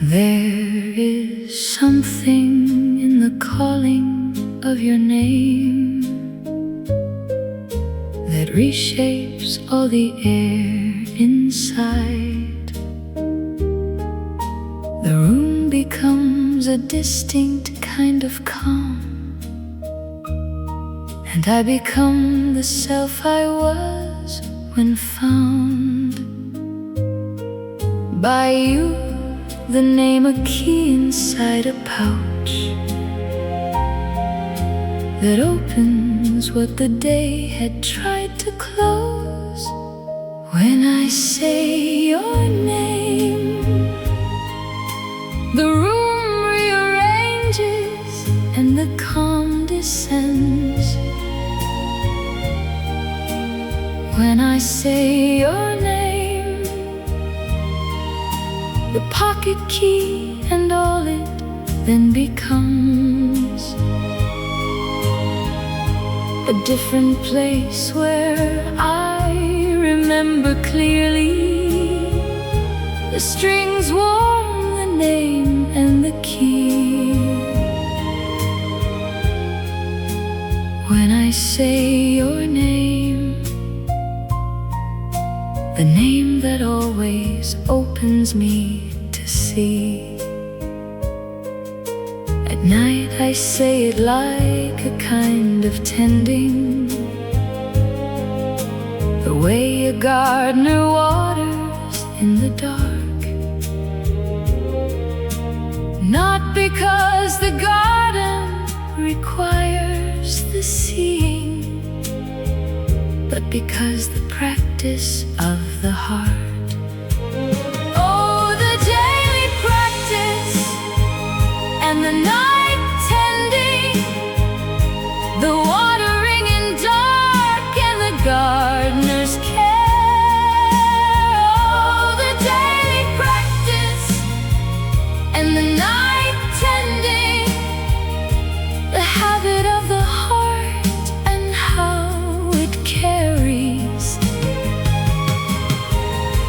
There is something in the calling of your name that reshapes all the air inside. The room becomes a distinct kind of calm, and I become the self I was when found by you. The name a key inside a pouch that opens what the day had tried to close. When I say your name, the room rearranges and the calm descends. When I say your name, the pocket key and all it then becomes a different place where I remember clearly. The strings warm the name and the key. When I say your name, the name that always opens me to see. At night I say it like a kind of tending, the way a gardener waters in the dark. Not because the garden requires the seeing, but because the practice of the heart. Oh, the daily practice and the night tending, the watering in dark and the gardener's care. Oh, the daily practice and the night tending, the habit of the heart and how it carries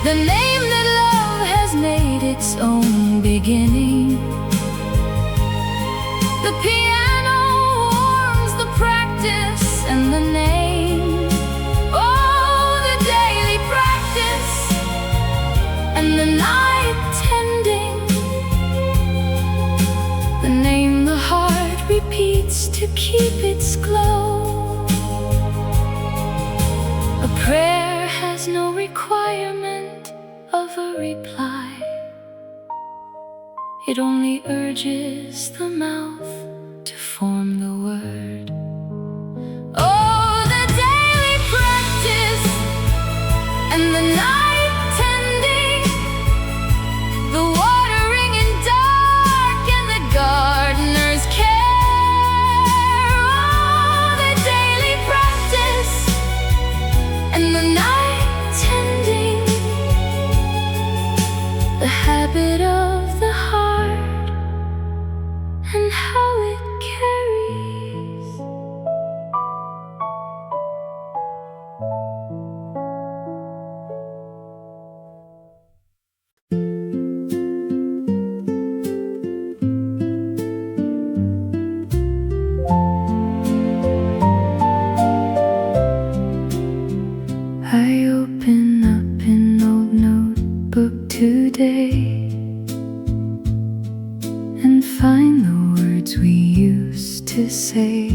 the name that love has made its own beginning. The piano warms the practice and the name. Oh, the daily practice and the night tending, the name the heart repeats to keep its glow. A prayer has no requirement of a reply. It only urges the mouth to form the word. Oh, the daily practice and the night tending, the watering in dark and the gardener's care. Oh, the daily practice and the night tending, the habit of the heart and how it carries. I open up an old notebook today and find the words we used to say,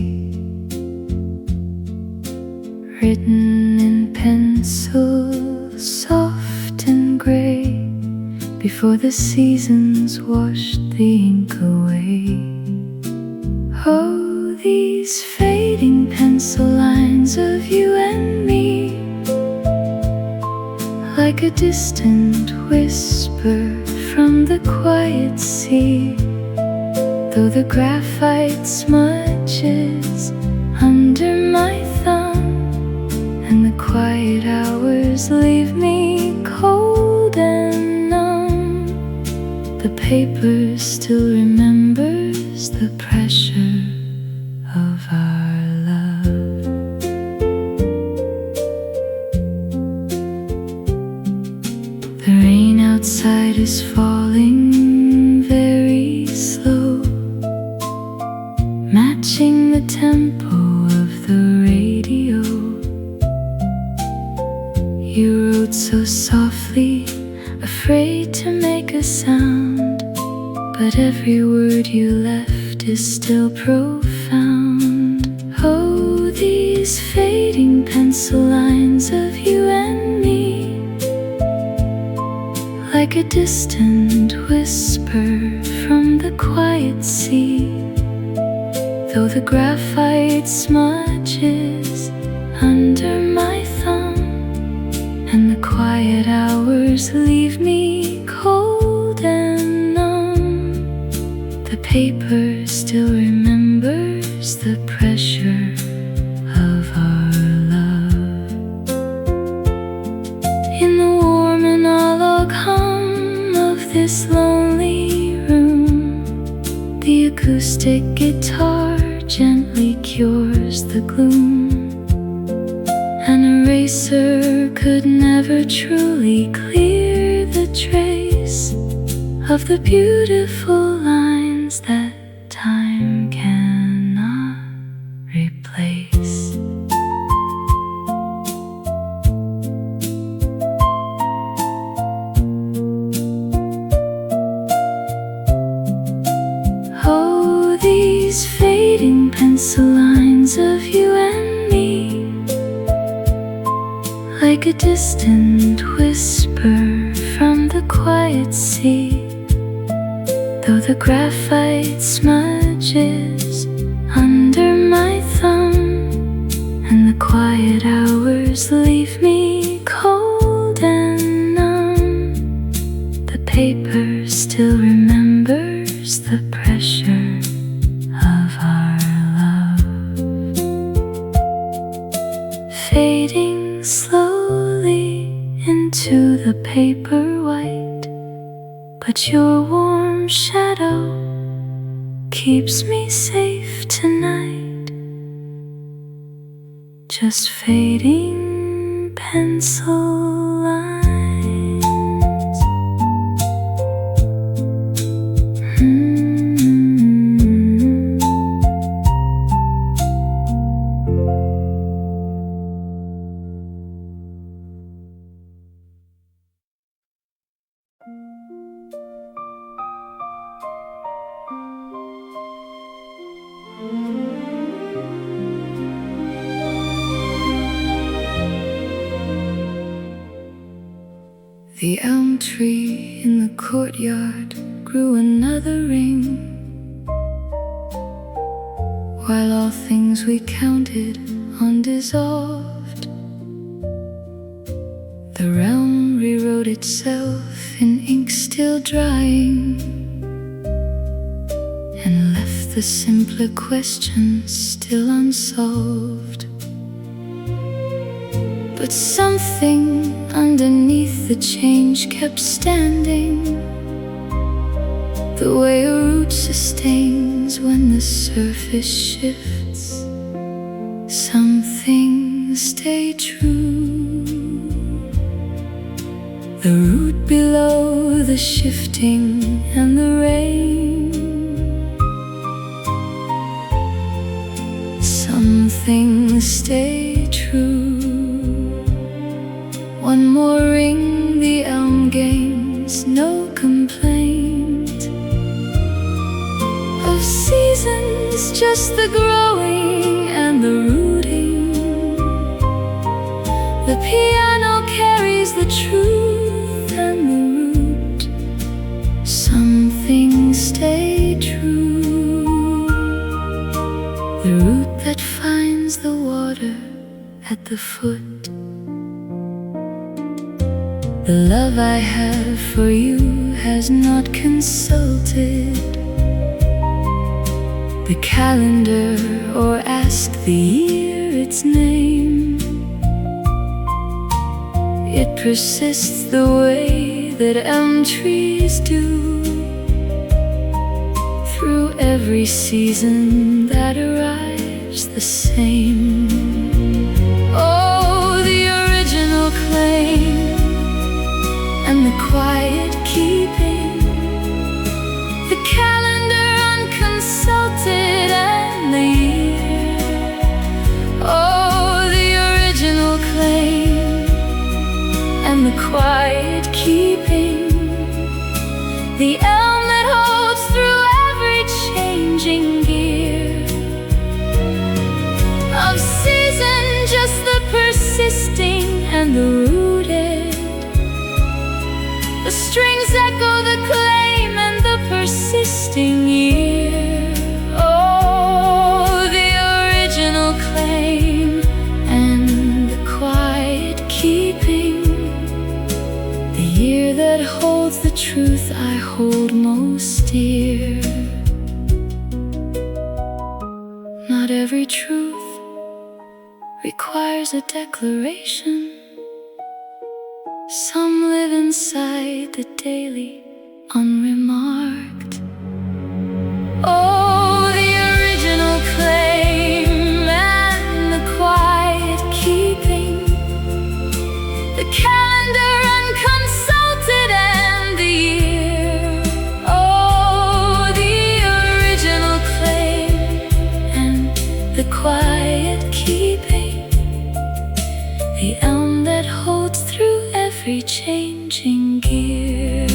written in pencil, soft and gray, before the seasons washed the ink away. Oh, these fading pencil lines of you and me, like a distant whisper from the quiet sea. Though the graphite smudges under my thumb, and the quiet hours leave me cold and numb, the paper still remembers the pressure of our love. The rain outside is falling very slow, matching the tempo of the radio. You wrote so softly, afraid to make a sound, but every word you left is still profound. Oh, these fading pencil lines of you and me, like a distant whisper from the quiet sea. Though the graphite smudges under my thumb, and the quiet hours leave me cold and numb, the paper still remembers the pressure of our love. In the warm analog hum of this lonely room, the acoustic guitar gently cures the gloom. An eraser could never truly clear the trace of the beautiful lines that time cannot replace. Oh, these fading pencil lines of you and me, like a distant whisper from the quiet sea. Though the graphite smudges under my thumb, and the quiet hours leave me cold and numb, the paper still remembers the pressure of our love. Fading slowly into the paper white, but your warm shadow keeps me safe tonight. Just fading pencil lines. The elm tree in the courtyard grew another ring, while all things we counted on dissolved. The realm rewrote itself in ink still drying, and left the simpler questions still unsolved. But something underneath the change kept standing, the way a root sustains when the surface shifts. Some things stay true, the root below the shifting and the rain. Some things stay true. One more ring, the elm gains no complaint. Of seasons, just the growing and the rooting. The piano carries the truth and the root. Some things stay true, the root that finds the water at the foot. The love I have for you has not consulted the calendar or asked the year its name. It persists the way that elm trees do, through every season that arrives the same. Oh, the original claim and the quiet keeping, the calendar unconsulted and the year. Oh, the original claim and the quiet keeping, the elm that holds through every changing gear of season, just the persisting and the rooted. The strings echo the claim and the persisting year. Oh, the original claim and the quiet keeping, the year that holds the truth I hold most dear. Not every truth requires a declaration. Some live inside the daily, unremarked. Oh, the original claim and the quiet keeping, the calendar unconsulted and the year. Oh, the original claim and the quiet keeping, the elm that holds through every changing gear.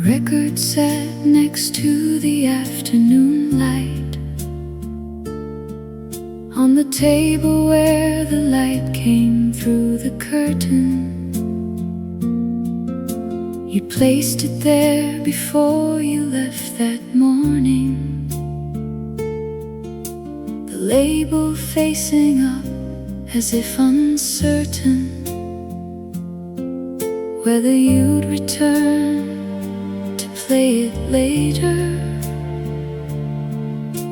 Record set next to the afternoon light, on the table where the light came through the curtain. You placed it there before you left that morning, the label facing up as if uncertain whether you'd return play it later,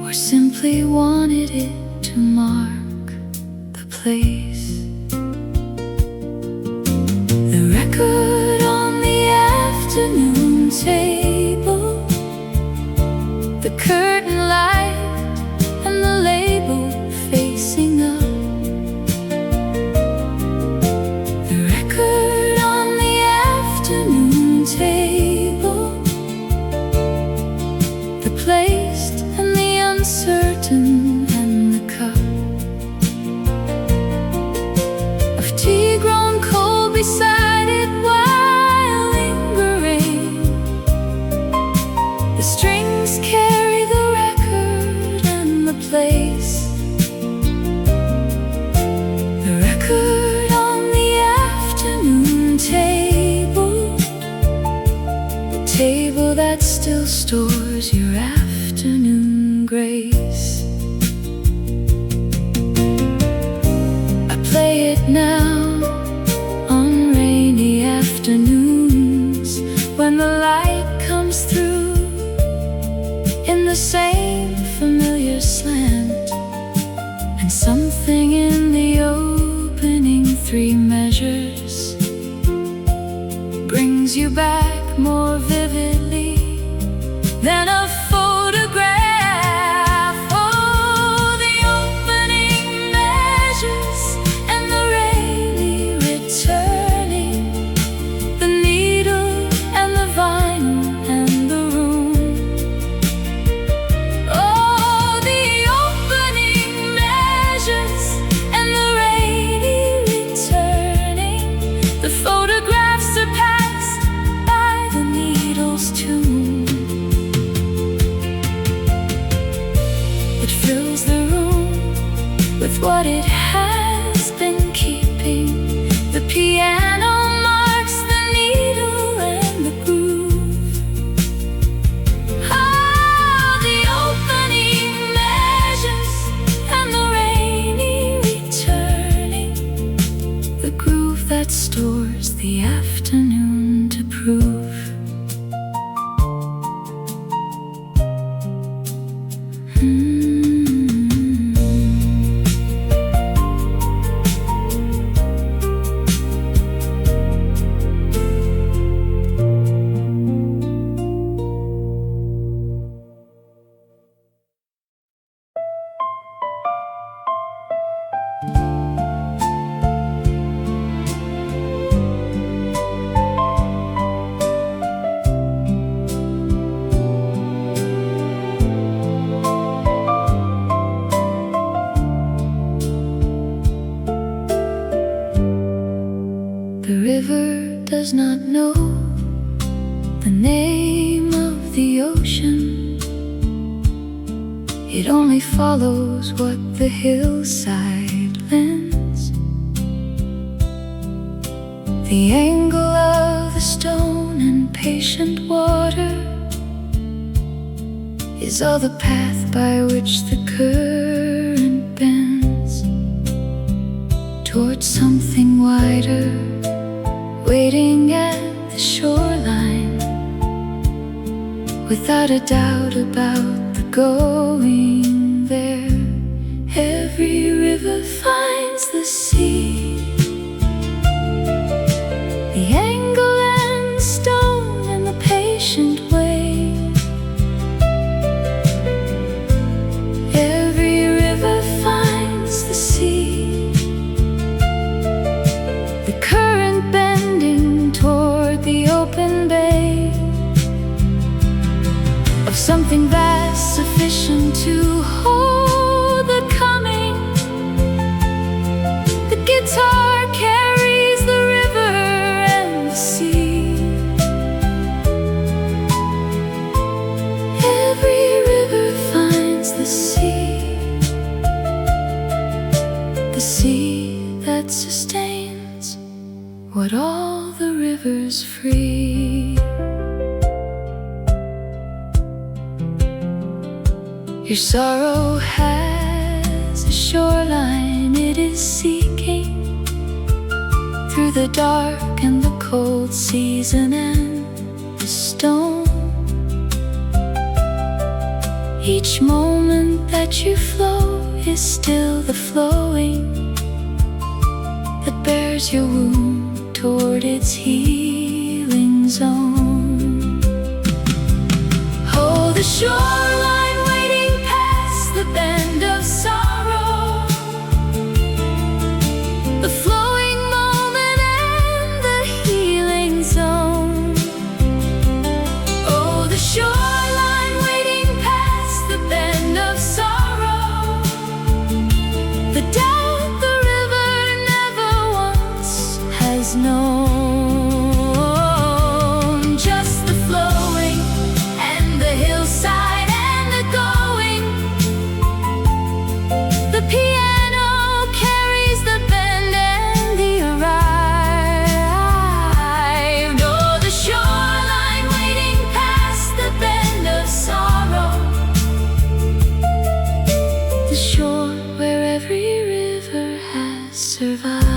or simply wanted it to mark the place. The record on the afternoon table, the curtain light and the label facing up. The record on the afternoon table, placed and the uncertain and the cup of tea grown cold beside it while lingering. The strings carry the record and the place. The record on the afternoon table, the table that still stores your afternoon grace. I play it now on rainy afternoons when the light comes through in the same familiar slant, and something in the opening three measures brings you back more vividly than a photograph. Oh, the opening measures and the rainy returning, the needle and the vinyl and the room. Oh, the opening measures and the rainy returning, the photographs surpassed by the needle's tomb. Fills the room with what it has been keeping. The piano marks the needle and the groove. name of the ocean. It only follows what the hillside lends. The angle of the stone and patient water is all the path by which the current bends towards something wider, waiting at the shoreline, without a doubt about the going there. Every river finds the sea, the angle and the stone and the patient way. Every river finds the sea, the current bending toward the open bay of something vast, sufficient to hold the coming. The guitar carries the river and the sea. Every river finds the sea that sustains what all the rivers free. Your sorrow has a shoreline it is seeking, through the dark and the cold season and the stone. Each moment that you flow is still the flowing that bears your wound toward its healing zone. Hold the shoreline waiting past the bend of sorrow, the flowing moment and the healing zone. Oh, the shoreline waiting past the bend of sorrow, the doubt the river never once has known. Just the flowing and the hillside and the going. The piano carries the bend and the arrived. Oh, the shoreline waiting past the bend of sorrow, the shore where every river has survived.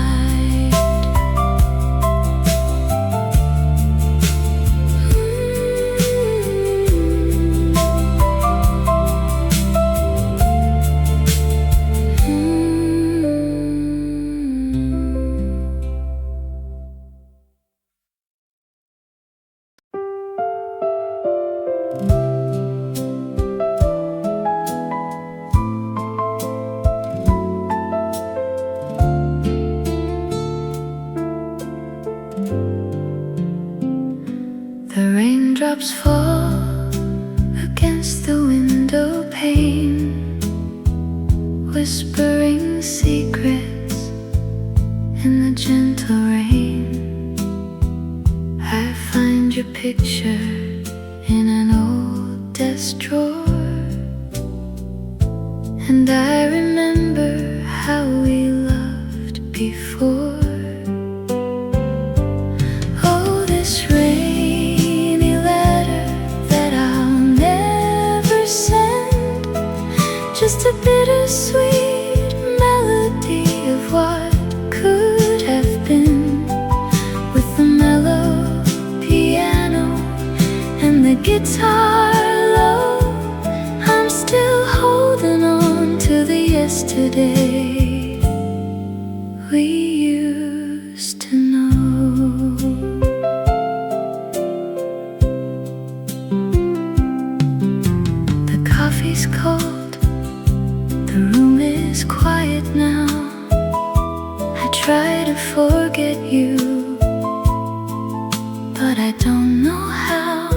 The raindrops fall against the window pane, whispering secrets in the gentle rain. I find your picture in an old desk drawer, and I remember how we loved before. Oh, this rainy letter that I'll never send, just a bittersweet melody of what could have been, with the mellow piano and the guitar low. I'm still holding on to the yesterday we used to know. The coffee's cold, the room is quiet now. I try to forget you, but I don't know how.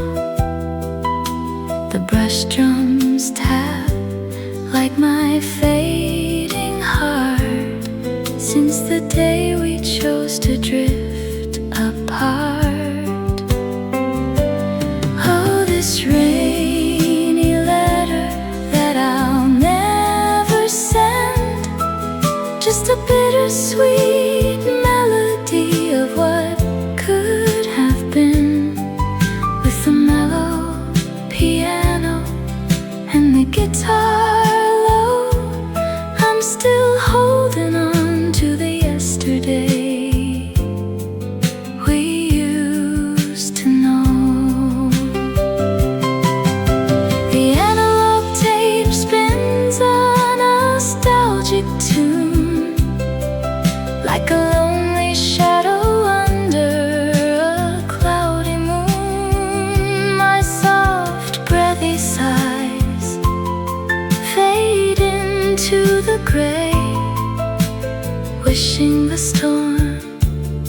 The brush drums tap like my fading heart, since the day we chose to drift apart. just a bittersweet melody of what could have been, with a mellow piano and the guitar low. I'm still holding on to the yesterday we used to know. The analog tape spins a nostalgic tune, like a lonely shadow under a cloudy moon. My soft breathy sighs fade into the gray, wishing the storm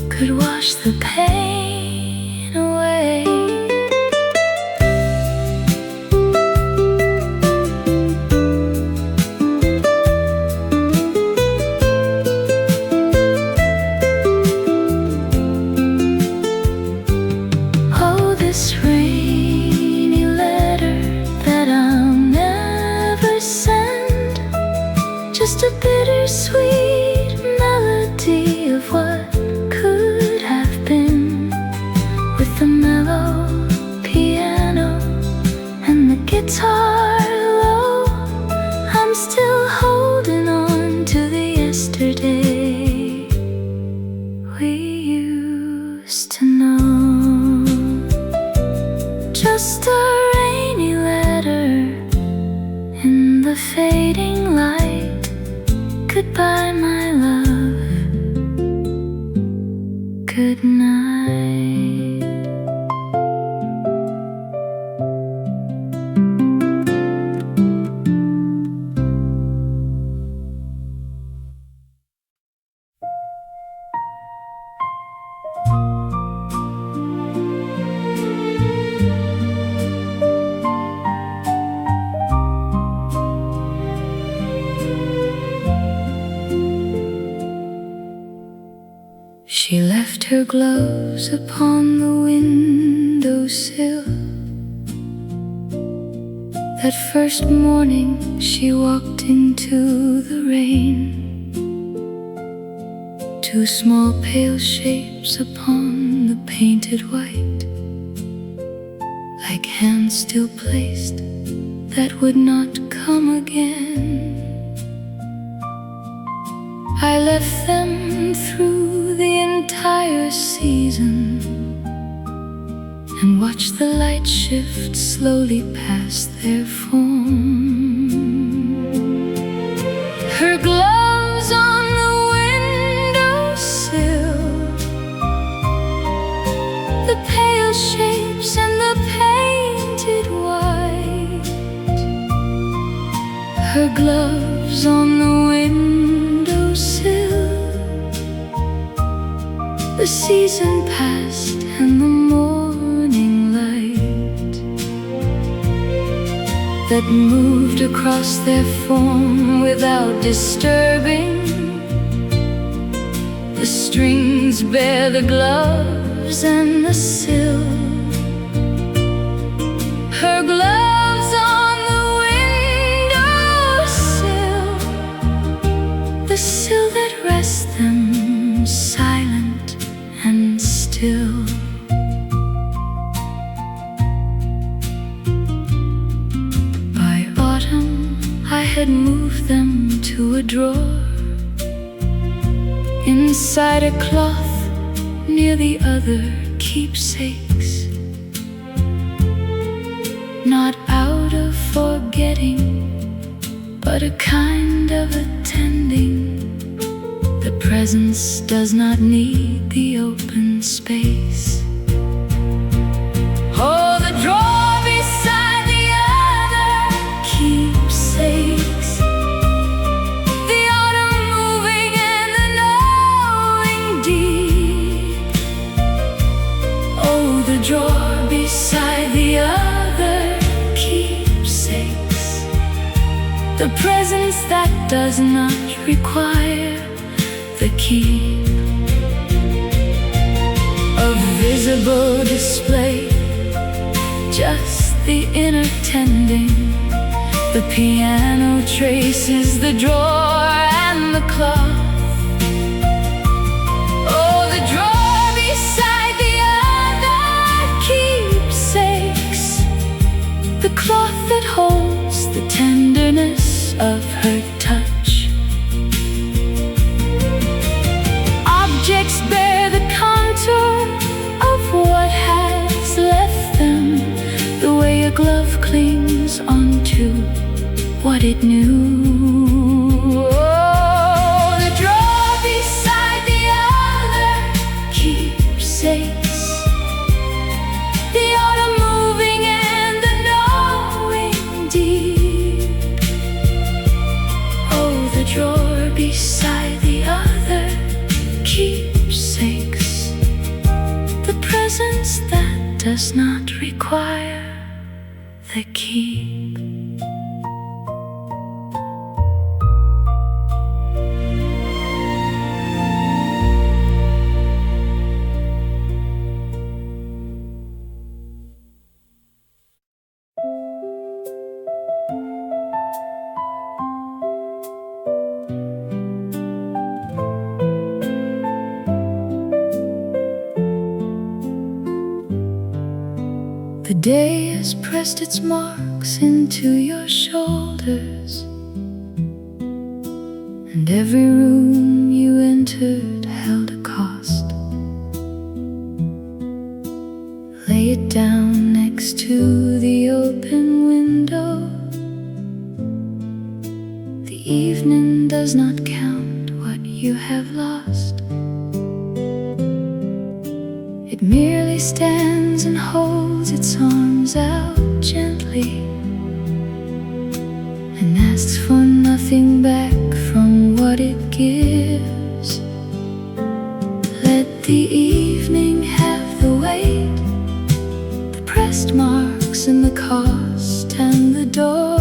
could wash the pain away. Oh, this rainy letter that I'll never send, just a bittersweet melody of what could have been, with the mellow piano and the guitar low. I'm still holding on to the yesterday we used to know. Just a rainy letter in the fading light. Goodbye, my love. Good night. She left her gloves upon the windowsill. That first morning she walked into the rain. Two small pale shapes upon the painted white, like hands still placed that would not come again. I left them through the entire season and watched the light shift slowly past their form. Her gloves on the windowsill, the pale shapes and the painted white. Her gloves on the windowsill. The season passed and the morning light that moved across their form without disturbing. The strings bear the gloves and the sill. Her gloves on the windowsill, the sill that rests them silent and still. By autumn I had moved them to a drawer inside a cloth near the other keepsakes. Not out of forgetting, but a kind of attending. The presence does not need the open space. Oh, the drawer beside the other keepsakes, the autumn moving and the knowing deep. Oh, the drawer beside the other keepsakes, the presence that does not require the key. A visible display, just the inner tending. The piano traces the drawer and the cloth. that holds the tenderness of her touch. Objects bear the contour of what has left them, the way a glove clings onto what it knew. Oh, the drawer beside the other keepsakes, the autumn moving and the knowing deep. Oh, the drawer beside the other keepsakes, the presence that does not require the keep. The day has pressed its marks into your shoulders, and every room you entered held a cost. Lay it down next to the open window. The evening does not count what you have lost. It merely stands and holds its arms out gently, and asks for nothing back from what it gives. Let the evening have the weight, the pressed marks and the cost and the door.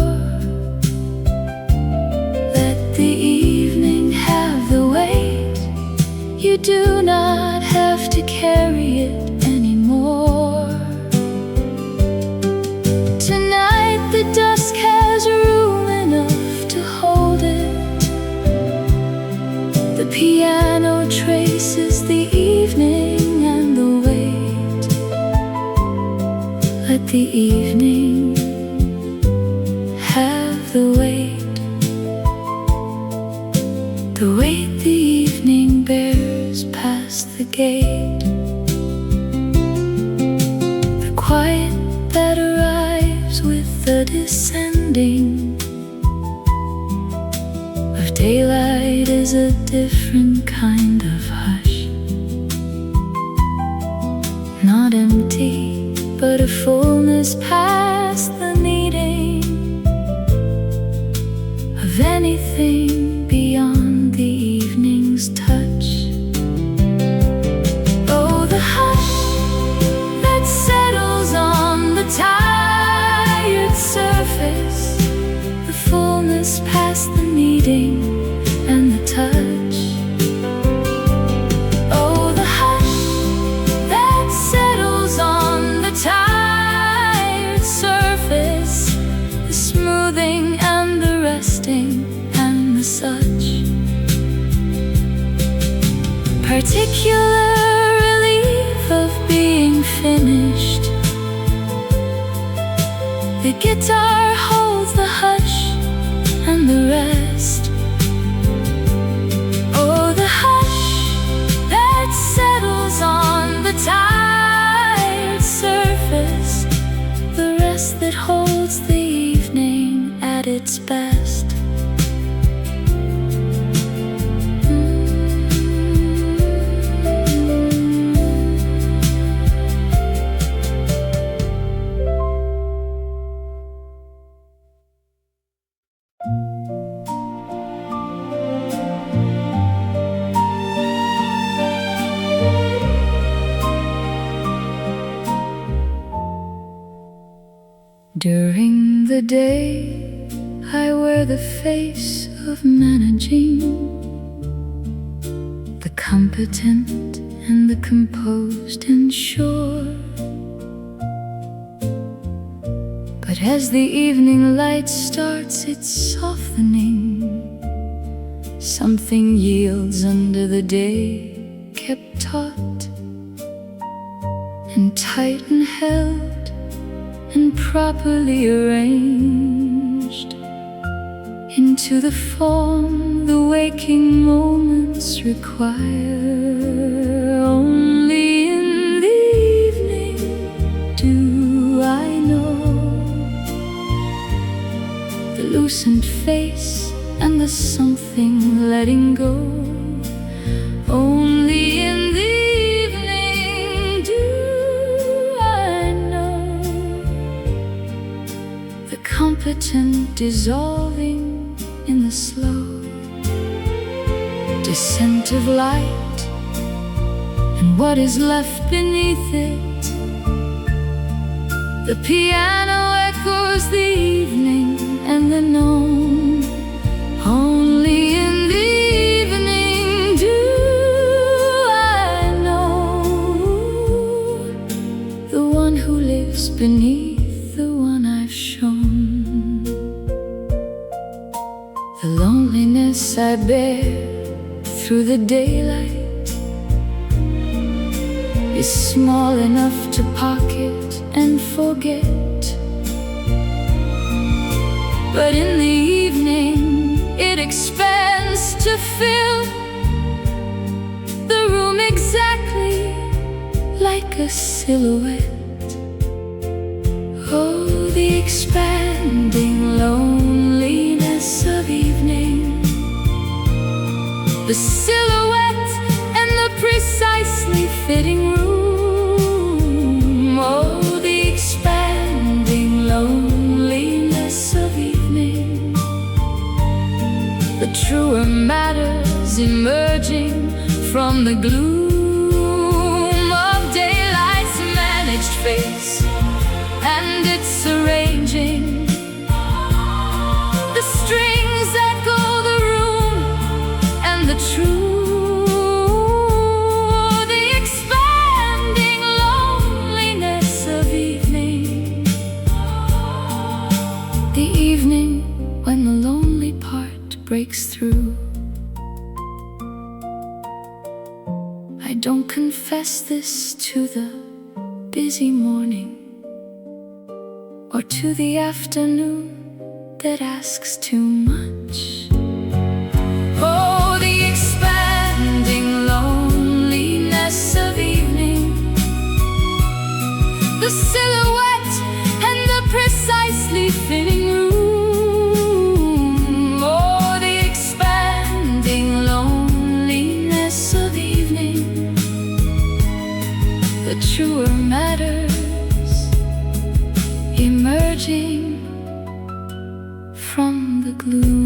Let the evening have the weight, you do not have to carry it anymore. Tonight the dusk has room enough to hold it. The piano traces the evening and the weight. Let the evening have the weight, the weight the evening bears past the gate. The quiet that arrives with the descending of daylight is a different kind of hush. Not empty, but a fullness past the needing of anything beyond the evening's touch. Oh, the hush that settles on the tired surface, the fullness past the needing and the touch. Oh, the hush that settles on the tired surface, the smoothing and the resting and the such. Particular relief of being finished. The guitar holds the hush and the rest. Oh, the hush that settles on the tired surface, the rest that holds the evening at its best. During the day, I wear the face of managing, the competent and the composed and sure. But as the evening light starts its softening, something yields under the day kept taut and tight and held and properly arranged into the form the waking moments require. Only in the evening do I know the loosened face and the something letting go. Only in the evening do I know the competent dissolving in the slow descent of light, and what is left beneath it. The piano echoes the evening and the known. Only in the evening do I know the one who lives beneath the one I've shown. The loneliness I bear through the daylight is small enough to pocket and forget. But in the evening it expands to fill the room exactly like a silhouette. Oh, the expanding loneliness of evening, the silhouette and the precisely fitting room. Oh, the expanding loneliness of evening, the truer matters emerging from the gloom of daylight's managed face, and it's arranging the strings that go the room and the truth. The expanding loneliness of evening, the evening when the lonely part breaks through. I don't confess this to the busy morning or to the afternoon that asks too much. Oh, the expanding loneliness of evening, the silhouette and the precisely fitting room. Oh, the expanding loneliness of evening, the truer matters emerging from the gloom.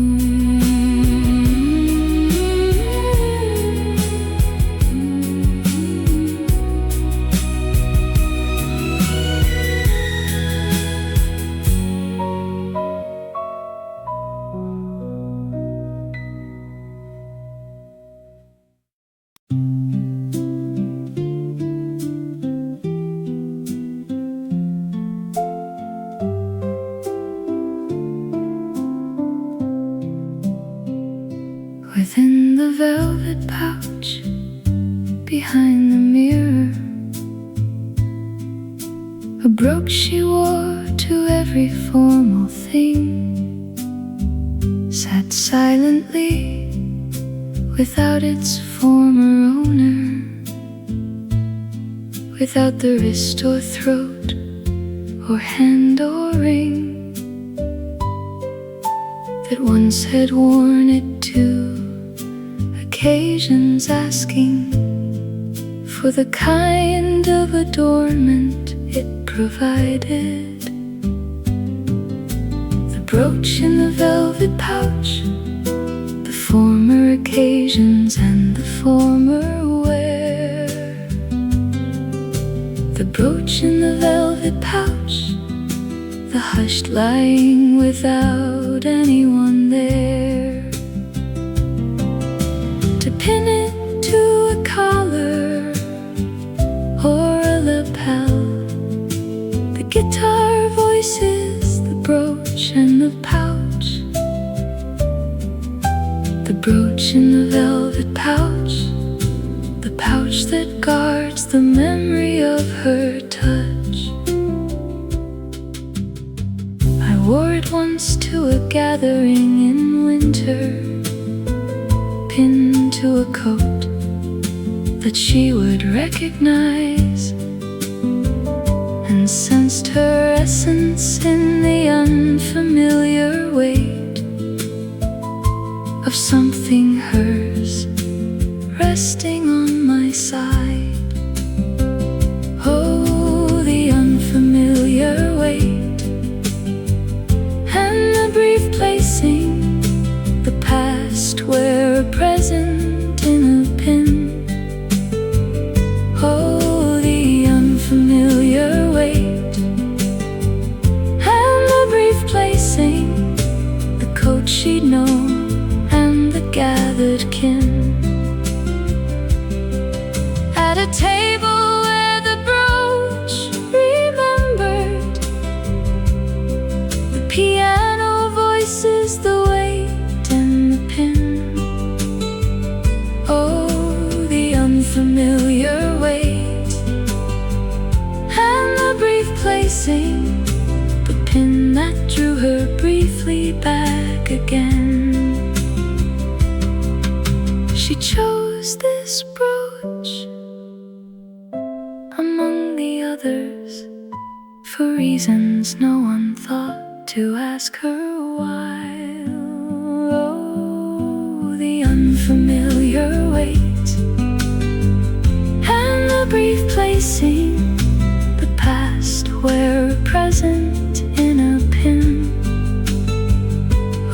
Within the velvet pouch behind the mirror, a brooch she wore to every formal thing, sat silently without its former owner, without the wrist or throat or hand or ring that once had worn it to occasions, asking for the kind of adornment it provided. The brooch in the velvet pouch, the former occasions and the former wear. The brooch in the velvet pouch, the hushed lying without anyone there to pin it to a collar or a lapel. The guitar voices, the brooch and the pouch, the brooch in the velvet pouch, the pouch that guards the memory of her touch. forward once to a gathering in winter, pinned to a coat that she would recognize, and sensed her essence in the unfamiliar weight of something hers resting on my side. Oh, the unfamiliar weight, and the brief placing, the past where a present in a pin. Oh, the unfamiliar weight, and the brief placing, the coat she'd known and the gathered kin. At a table where the brooch remembered, the piano voices, the weight and the pin. Oh, the unfamiliar weight, and the brief placing, the pin that drew her briefly back again. She chose this brooch among the others for reasons no one thought to ask her why. Oh, the unfamiliar weight, and the brief placing, the past where a present in a pin.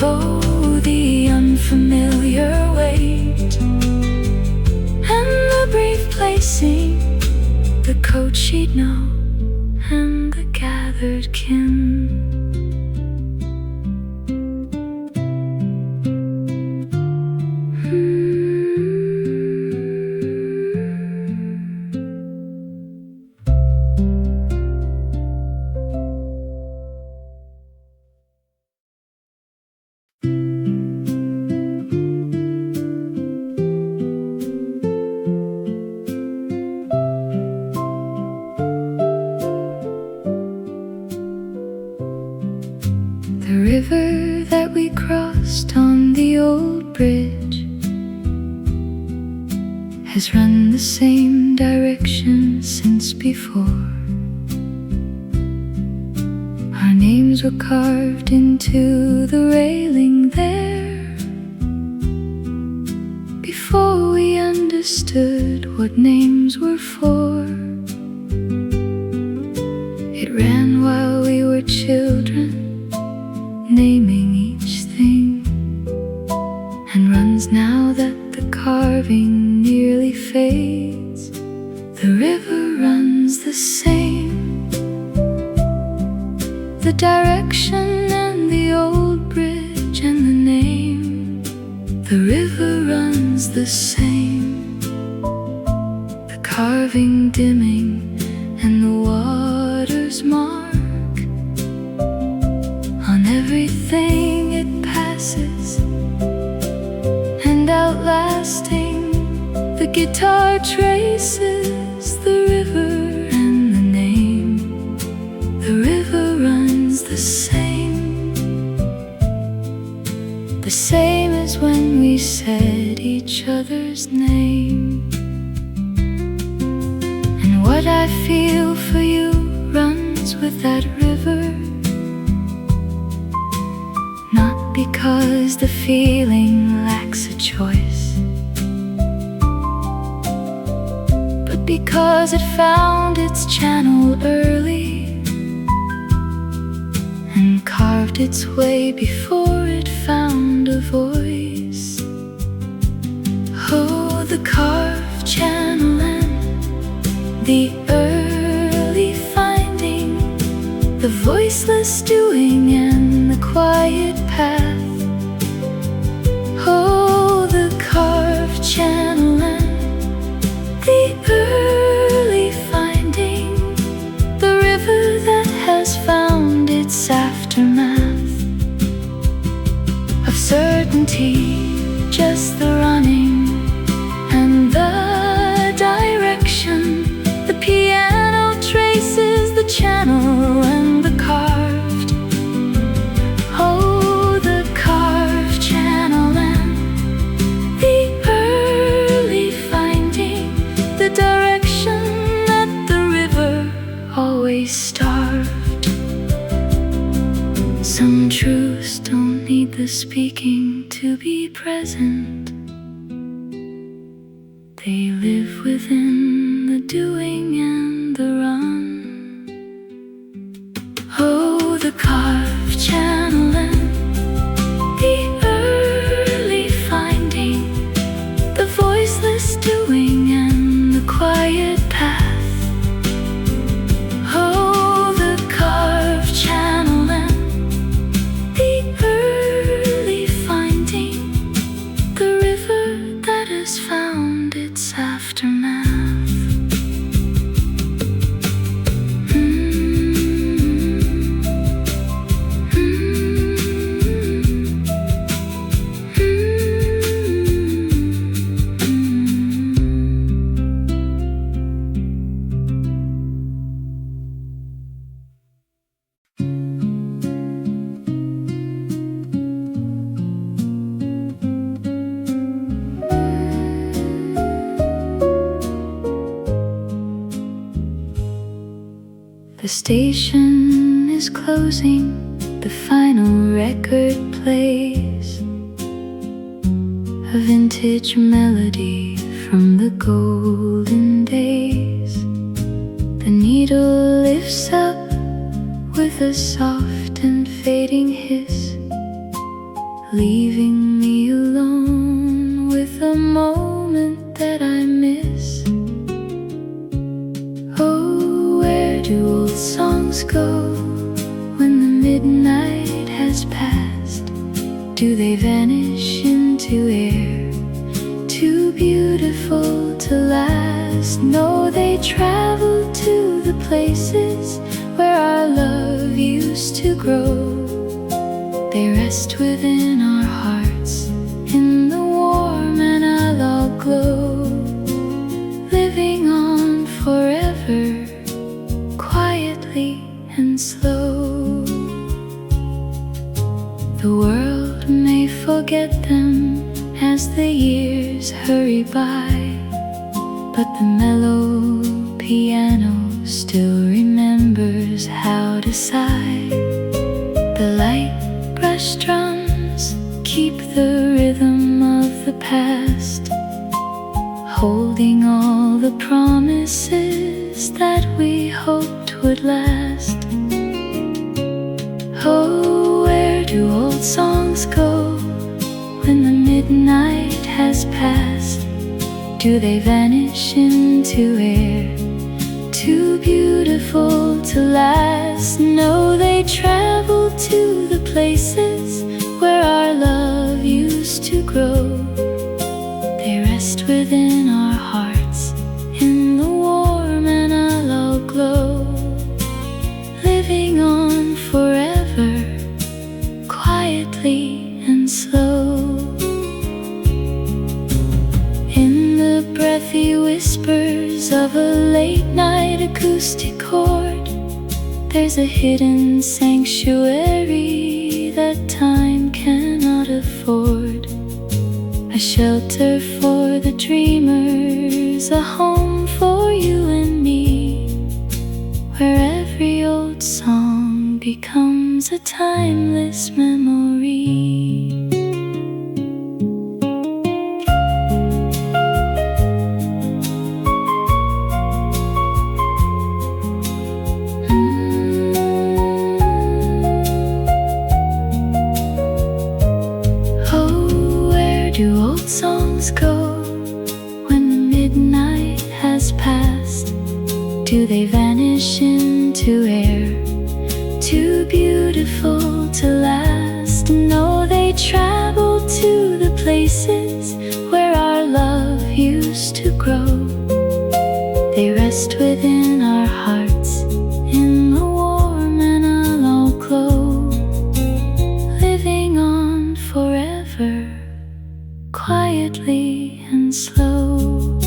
Oh, the unfamiliar weight, and the brief placing, the coat she'd know and the gathered kin. The river that we crossed on the old bridge has run the same direction since before. Our names were carved into the railing there before we understood what names were for. It ran while we were children, naming each thing, and runs now that the carving nearly fades. The river runs the same, the direction and the old bridge and the name. The river runs the same, the carving dimming and the water's mark on everything it passes, and outlasting the guitar traces, the river and the name. The river runs the same as when we said each other's name. And what I feel for you runs with that river, not because the feeling lacks a choice, but because it found its channel early and carved its way before it found a voice. Oh, the carved channel and the early finding, the voiceless doing and the quiet path. Oh, the carved channel and the early finding, the river that has found its aftermath of certainty, just the running and the direction. The piano traces the channel and the carved Some truths don't need the speaking to be present. They live within the doing and the run. Oh, the carved channel and the early finding, the voiceless doing and the quiet path. Oh, the carved channel and the early finding, the river that has found its aftermath. The station is closing, the final record plays a vintage melody from the golden days. The needle lifts up with a soft and fading hiss, leaving me alone with a moment that I miss. Oh, where do old songs go when the midnight has passed? Do they vanish into air, too beautiful to last? No, they travel to the places where our love used to grow. They rest within our hearts in the warm and analog glow, living on forever, quietly and slow. The world may forget them as the years hurry by, but the mellow piano still remembers how to sigh. The light brush drums keep the rhythm of the past, holding all the promises that we hoped would last. Oh, where do old songs go when the midnight has passed? Do they vanish into air, too beautiful to last? No, they travel to the places where our love used to grow. They rest within our hearts in the warm and analog glow, living on forever, quietly and slow. In the breathy whispers of a late night acoustic chord, there's a hidden sanctuary that time cannot afford. A shelter for the dreamers, a home for you and me, where every old song becomes a timeless memory. Do old songs go when the midnight has passed? Do they vanish into air, too beautiful to last? No, they travel to the places where our love used to grow. They rest within our hearts in the warm and analog glow, living on forever, quietly and slow.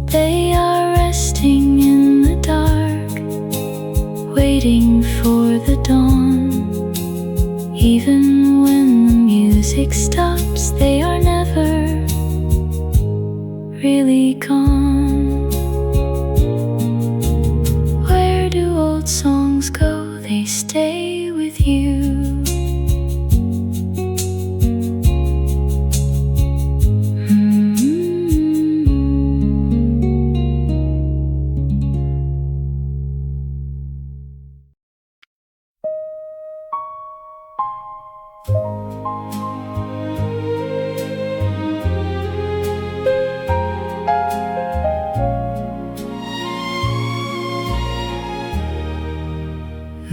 They are resting in the dark, waiting for the dawn. Even when the music stops, they are never really gone. Where do old songs go they stay with you.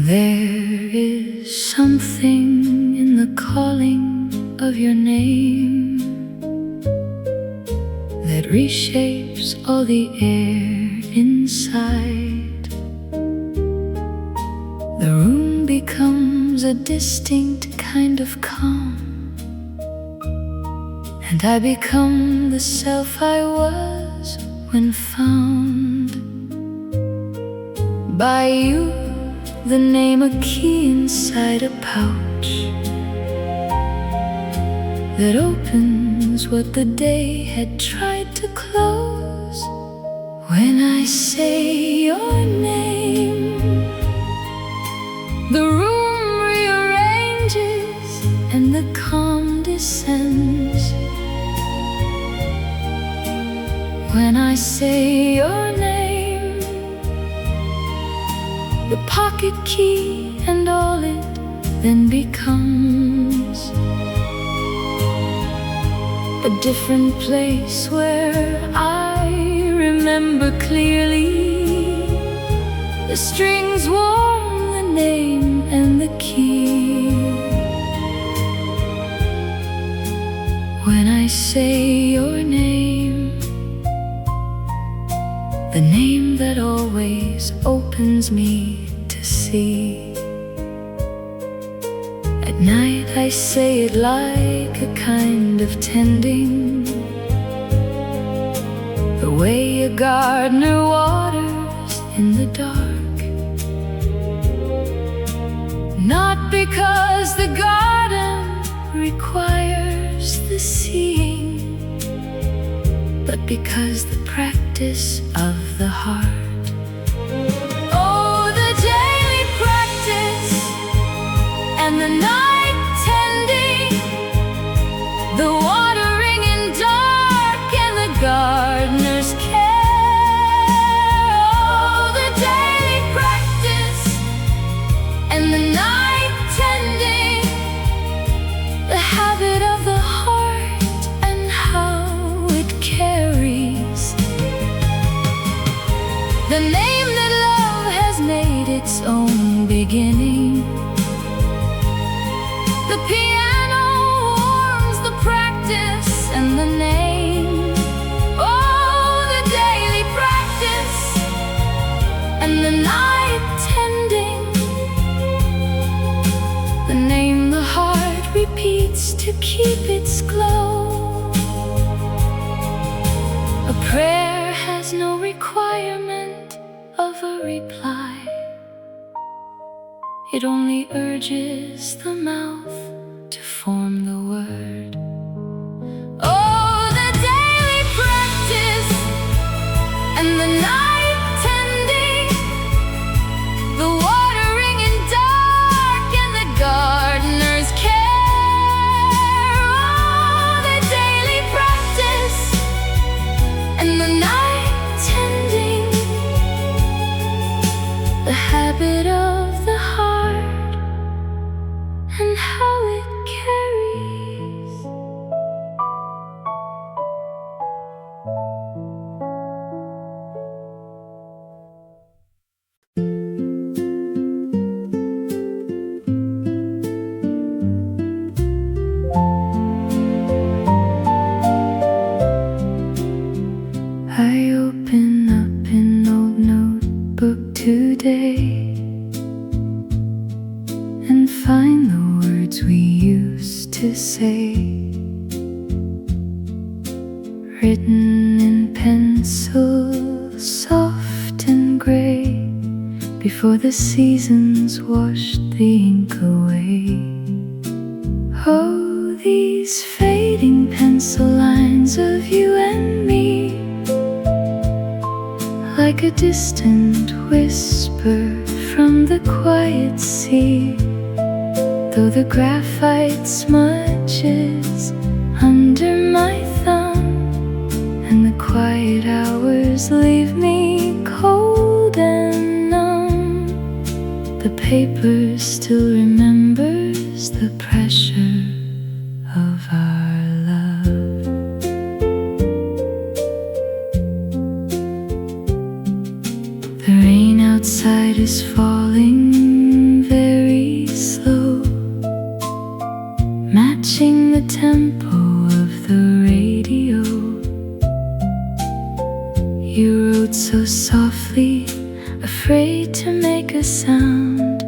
There is something in the calling of your name that reshapes all the air inside. The room becomes a distinct kind of calm, and I become the self I was when found by you. The name a key inside a pouch that opens what the day had tried to close. When I say your name, the room rearranges and the calm descends. When I say your name, the pocket key and all it then becomes a different place where I remember clearly. The strings warm the name and the key. When I say your name, the name that always opens me to see. At night I say it like a kind of tending, the way a gardener waters in the dark. Not because the garden requires the seeing, but because the practice of the heart. And the night tending, the watering in dark, and the gardener's care. Oh, the daily practice and the night tending, the habit of the heart and how it carries the name that love has made its own beginning. The piano warms the practice and the name. Oh, the daily practice and the night tending, the name the heart repeats to keep its glow. A prayer has no requirement of a reply. It only urges the mouth to form the word. Oh, the daily practice and the night tending, the watering in dark and the gardener's care. Oh, the daily practice and the night tending, the habit of the heart and how it carries. I open up an old notebook today and find the words we used to say, written in pencil, soft and gray, before the seasons washed the ink away. Oh, these fading pencil lines of you and me, like a distant whisper from the quiet sea. Though the graphite smudges under my thumb, and the quiet hours leave me cold and numb, the paper still remembers the pressure of our love. The rain outside is falling very slow, matching the tempo of the radio. You wrote so softly, afraid to make a sound,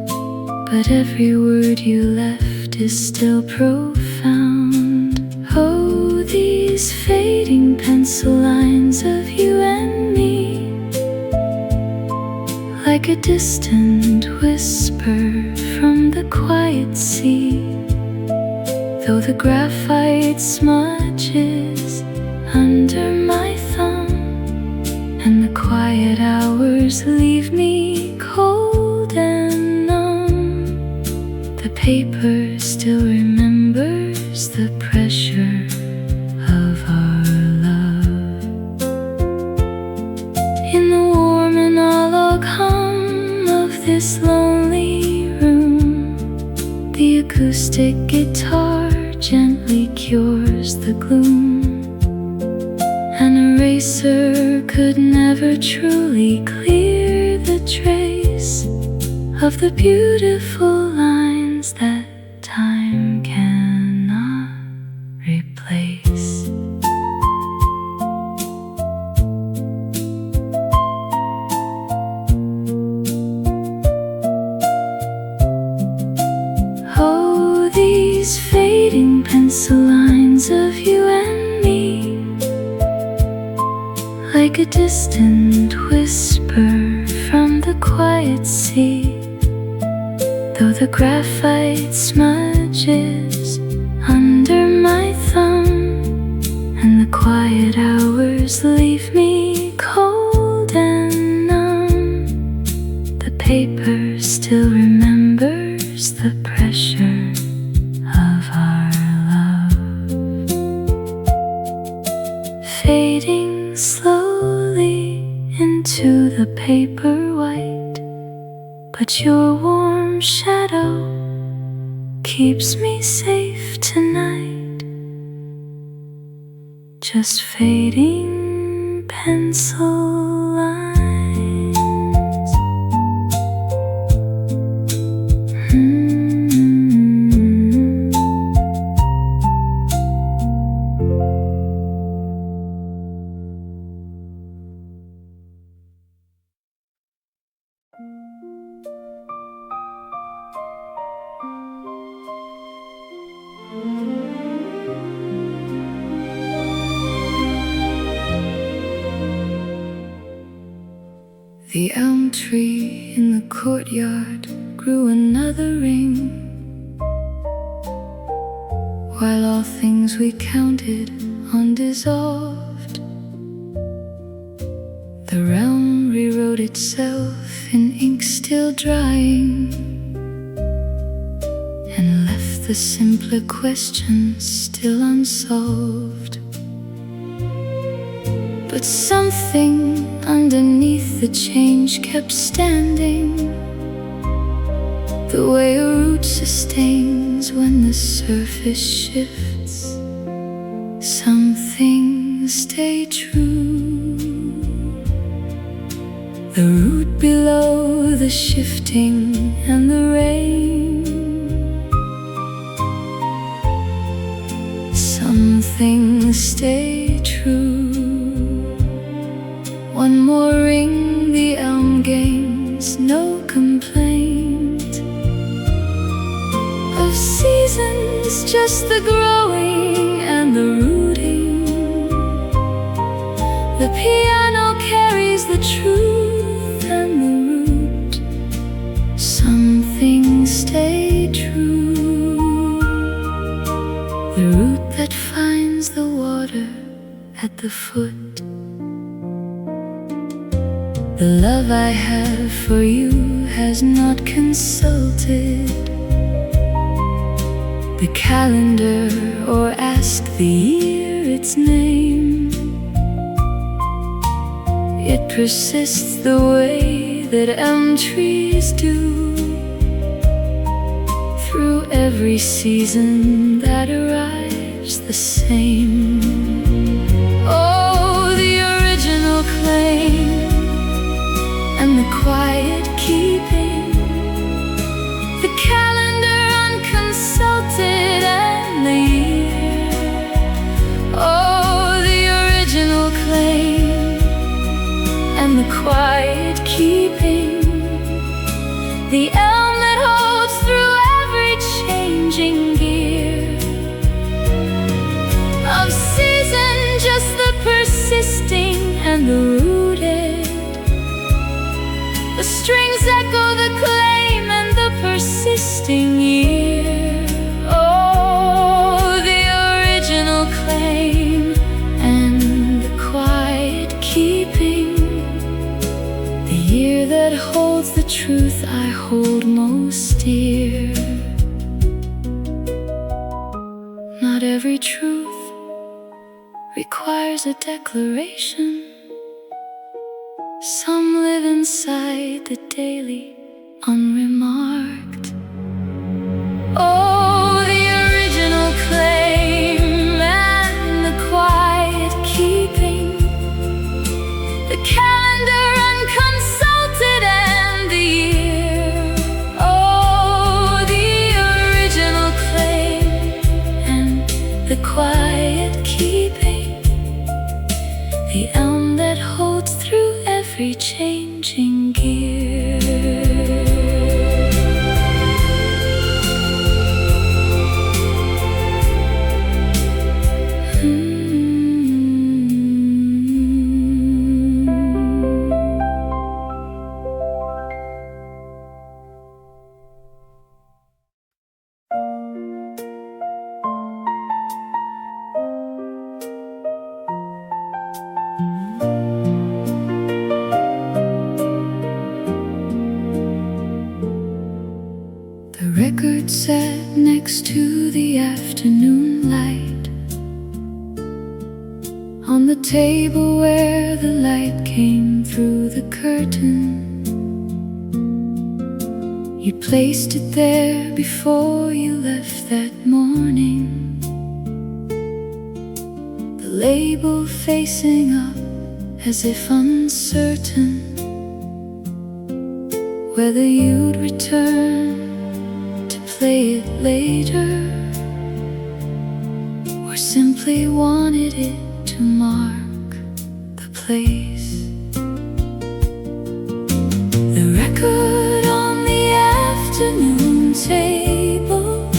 but every word you left is still profound. Oh, these fading pencil lines of you and me, like a distant whisper from the quiet sea. Though the graphite smudges under my thumb, and the quiet hours leave me cold and numb, the paper still remembers the pressure of our love. In the warm analog hum of this lonely room, the acoustic guitar gently cures the gloom. An eraser could never truly clear the trace of the beautiful lines that time cannot replace. Oh, these fading pencil lines of you and me, like a distant whisper from the quiet sea. Though the graphite smudges under my thumb, and the quiet hours leave me cold and numb, the paper still remembers the pressure of our love. Fading slowly into the paper white, but your warm shadow keeps me safe tonight. Just fading pencil lines. The elm tree in the courtyard grew another ring, while all things we counted on dissolved. The realm rewrote itself in ink still drying, and left the simpler questions still unsolved. But something underneath the change kept standing, the way a root sustains when the surface shifts. Some things stay true, the root below the shifting and the rain. Some things stay true. One more ring, the elm gains no complaint. Of seasons, just the growing and the rooting. The piano carries the truth and the root. Some things stay true, the root that finds the water at the foot. The love I have for you has not consulted the calendar or asked the year its name. It persists the way that elm trees do through every season that arrives the same. Oh, the original claim and the quiet keeping, the calendar unconsulted and the year. Oh, the original claim and the quiet keeping, the elm that holds through every changing gear of season, just the persisting and the rooted. The strings echo the claim and the persisting year. Oh, the original claim and the quiet keeping, the year that holds the truth I hold most dear. Not every truth requires a declaration. Some live inside the daily, unremarked. Oh, the original claim and the quiet keeping, the calendar unconsulted and the year. Oh, the original claim and the quiet keeping, the elm that holds through every changing gear. Record set next to the afternoon light, on the table where the light came through the curtain. You placed it there before you left that morning, the label facing up as if uncertain whether you'd return play it later, or simply wanted it to mark the place. The record on the afternoon table,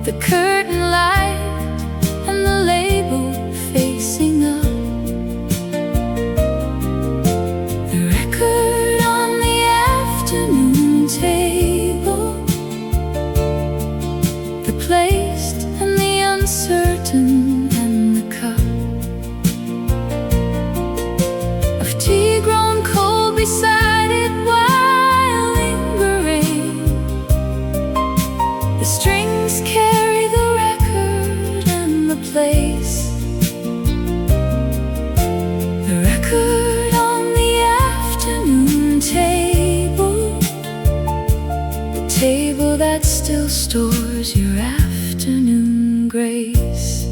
the curtain light and the label facing up. The record on the afternoon table, placed and the uncertain and the cup of tea grown cold beside it while lingering. The strings carry the record and the place. The record on the afternoon table, the table that still stores your afternoon grace.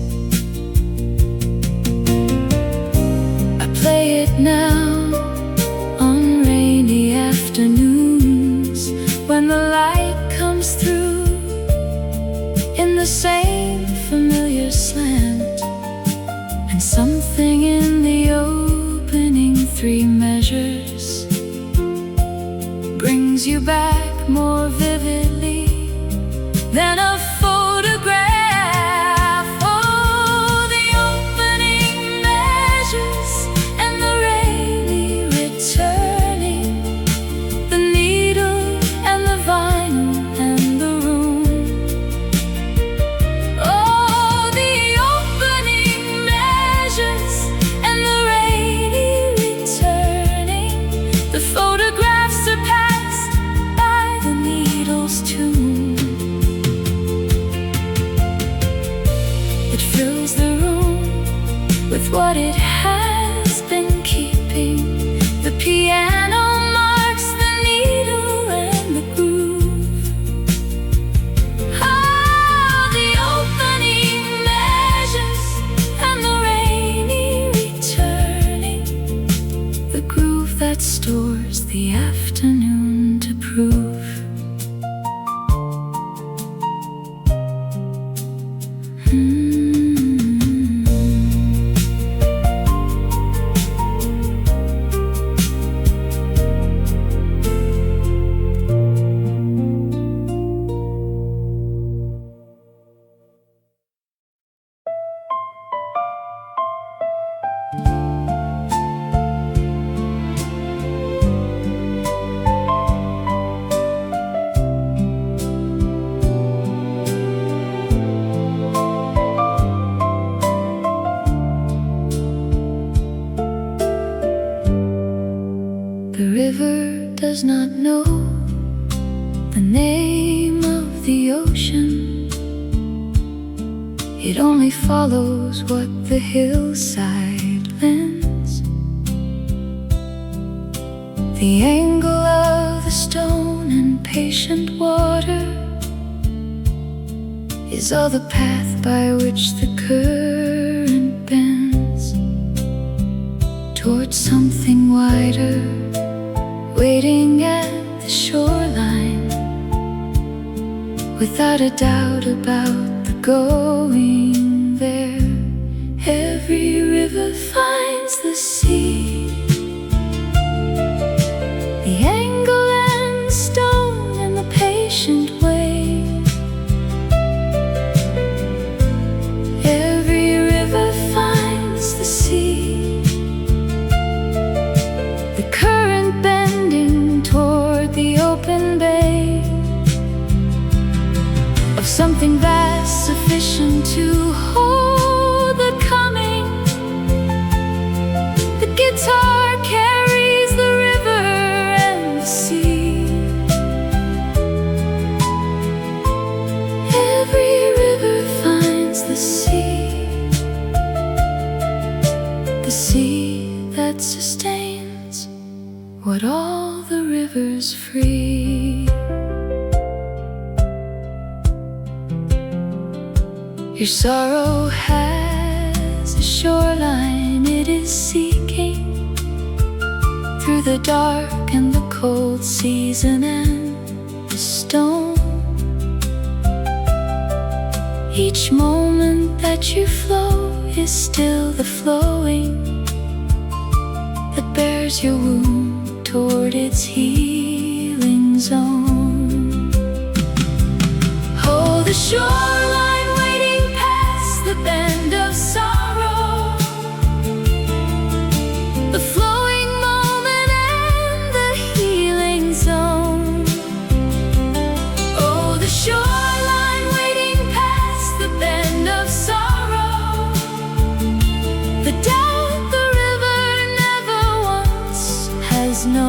I play it now on rainy afternoons when the light comes through in the same familiar slant, and something in the opening three measures brings you back more vividly than a photograph. Oh, the opening measures and the rainy returning, the needle and the vinyl and the room. Oh, the opening measures and the rainy returning, ocean. It only follows what the hillside lends. The angle of the stone and patient water is all the path by which the current bends towards something wider, waiting at the shoreline, without a doubt about the going there. Every river finds the sea. The angle and the stone and the patient way. Every river finds the sea. The current bending toward the open bay of something vast, sufficient to hold the coming. The guitar carries the river and the sea. Every river finds the sea that sustains what all the rivers free. Your sorrow has a shoreline it is seeking, through the dark and the cold season and the stone. Each moment that you flow is still the flowing that bears your wound toward its healing zone. Hold the shoreline waiting past the bend of sorrow, the flowing moment and the healing zone. Oh, the shoreline waiting past the bend of sorrow, the doubt the river never once has known.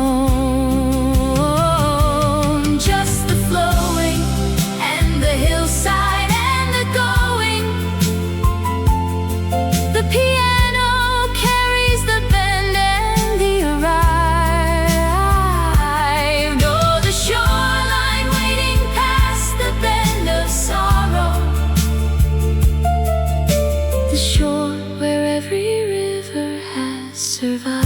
Just the flowing and the hillside and the going. The piano carries the bend and the arrived. Oh, the shoreline waiting past the bend of sorrow, the shore where every river has survived.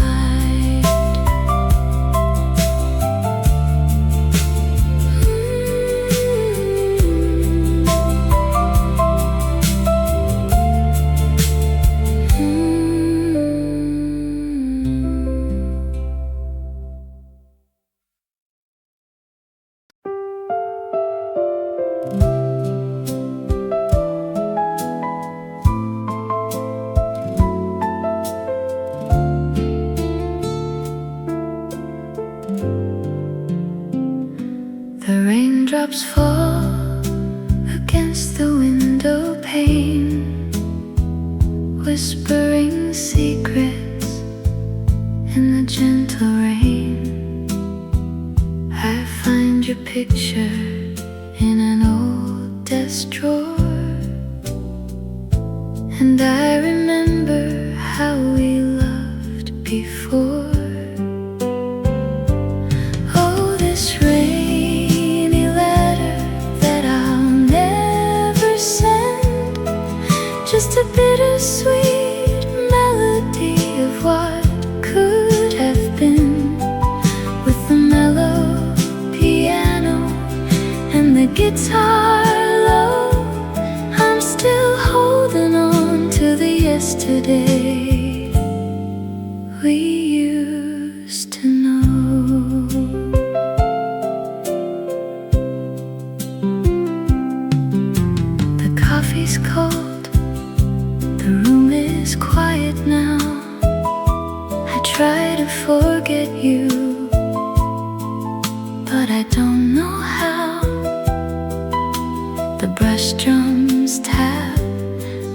The raindrops fall against the window pane, whispering secrets in the gentle rain. I find your picture in an old desk drawer, and I remember how we loved before. Oh, this rainy letter that I'll never send, just a bittersweet melody of what could have been, with the mellow piano and the guitar low. I'm still holding on to the yesterday we used to know. The coffee's cold, the room is quiet now. I try to forget you, but I don't know how. The brush drums tap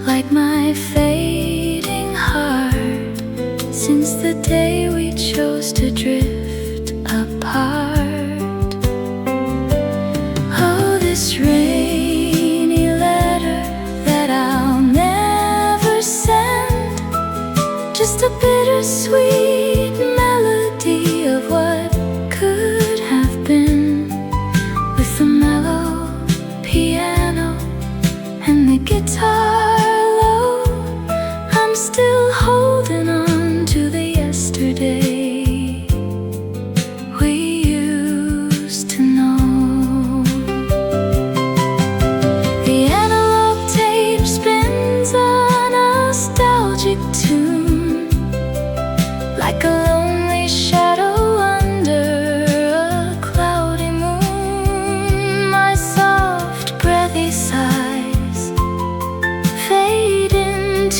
like my fading heart, since the day we chose to drift apart. Oh, this rain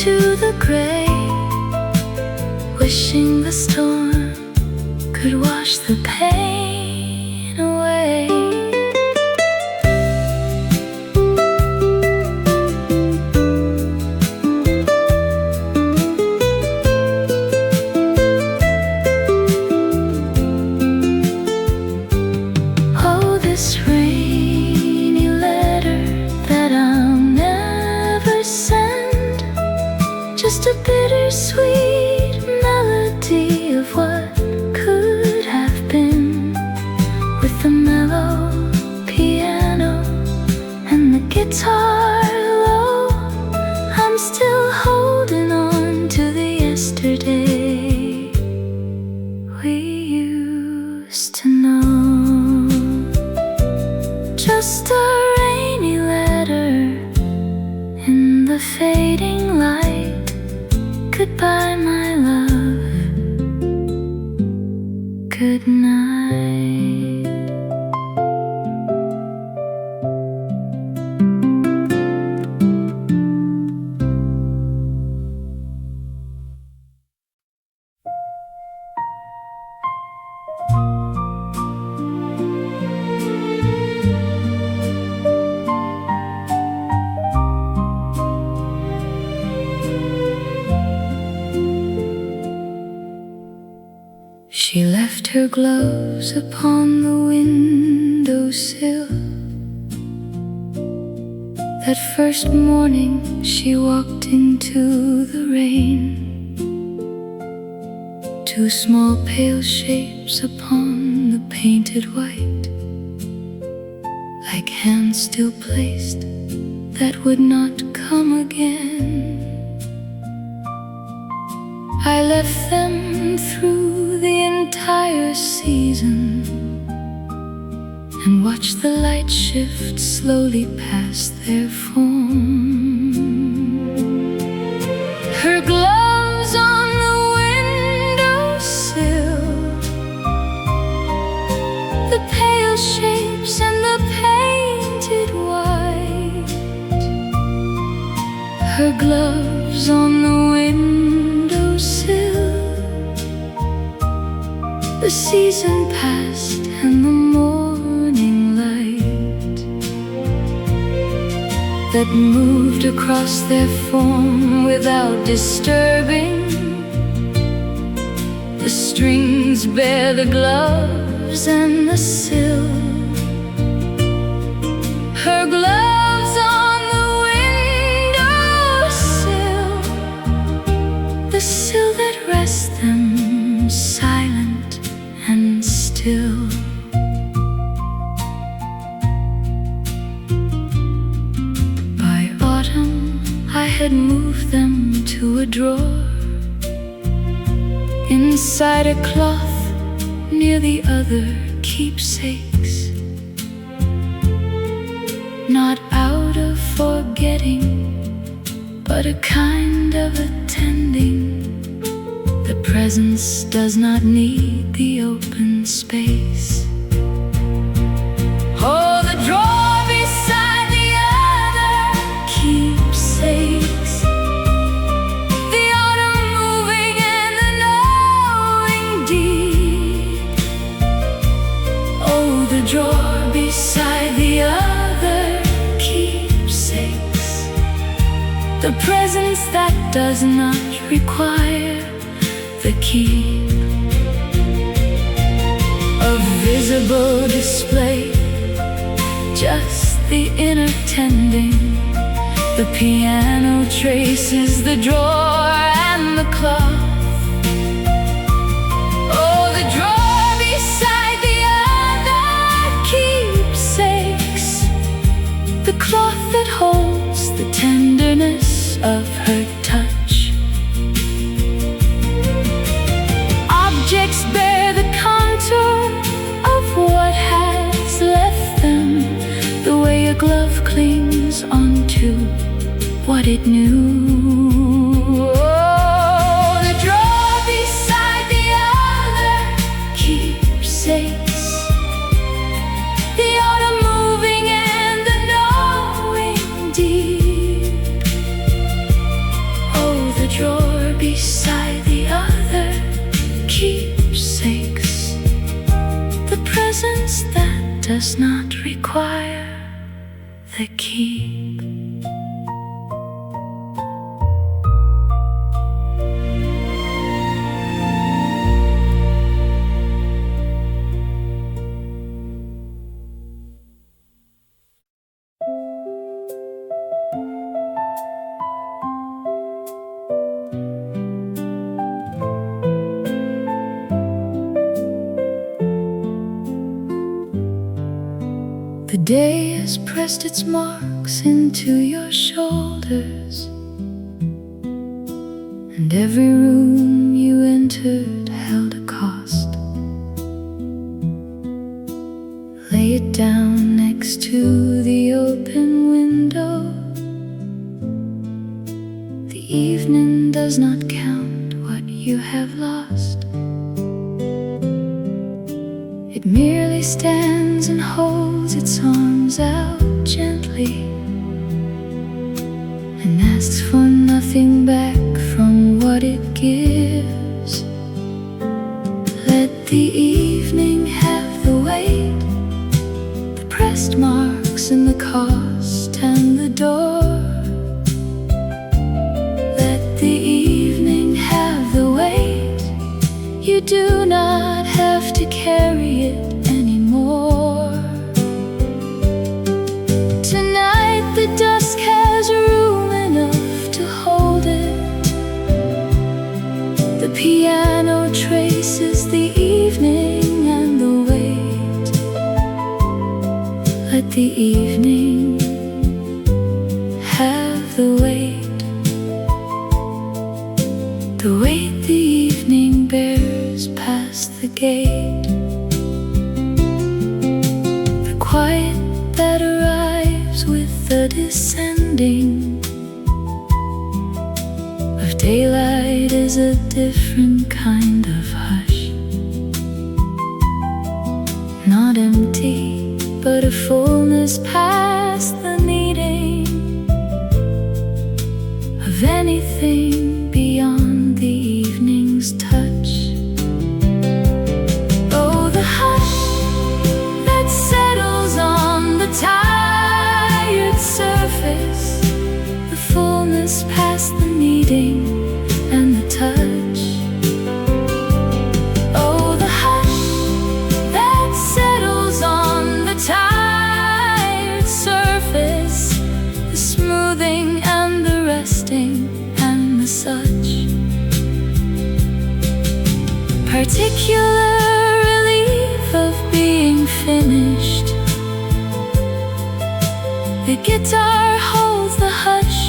into the gray, wishing the storm could wash the pain away. Oh, this rainy letter that I'll never send, just a bittersweet melody of what could have been, with the mellow piano and the guitar low. I'm still holding on to the yesterday we used to know. Just a rainy letter in the fading light. Goodbye, my love. Good night. She left her gloves upon the windowsill. That first morning she walked into the rain. Two small pale shapes upon the painted white, like hands still placed that would not come again. I left them through the entire season and watched the light shift slowly past their form. Her gloves on the windowsill, the pale shapes and the painted white. Her gloves on the windowsill. The season passed and the morning light that moved across their form without disturbing. The strings bear the gloves and the sill. Her gloves on the windowsill, the sill that rests them silent and still. By autumn I had moved them to a drawer inside a cloth near the other keepsakes. Not out of forgetting, but a kind of attending. The presence does not need the open space. Oh, the drawer beside the other keepsakes, the autumn moving and the knowing deep. Oh, the drawer beside the other keepsakes, the presence that does not require the key. A visible display, just the inner tending. The piano traces the drawer and the cloth. Oh, the drawer beside the other keepsakes, the cloth that holds the tenderness of her touch. Objects bear the contour of what has left them, the way a glove clings onto what it knew. Oh, the drawer beside the other keepsakes, the autumn moving and the knowing deep. Oh, that keep. The day has pressed its marks into your shoulders, and every room you entered held a cost. Lay it down next to the open window. The evening does not count what you have lost. It merely stands and holds its arms out gently and asks for nothing back from what it gives. Let the evening have the weight, the pressed marks and the cost and the door. Let the evening have the weight, you do not have to carry it anymore. Tonight the dusk has room enough to hold it. The piano traces the evening and the weight. Let the evening have the weight, the weight the evening bears past the gate. The quiet that arrives with the descending of daylight is a different kind of hush. Not empty, but a fullness past the needing of anything beyond the evening's touch. Oh, the hush that settles on the tired surface, the fullness past the needing and the touch. Oh, the hush that settles on the tired surface, the smoothing and the resting and the such. Particular relief of being finished. The guitar holds the hush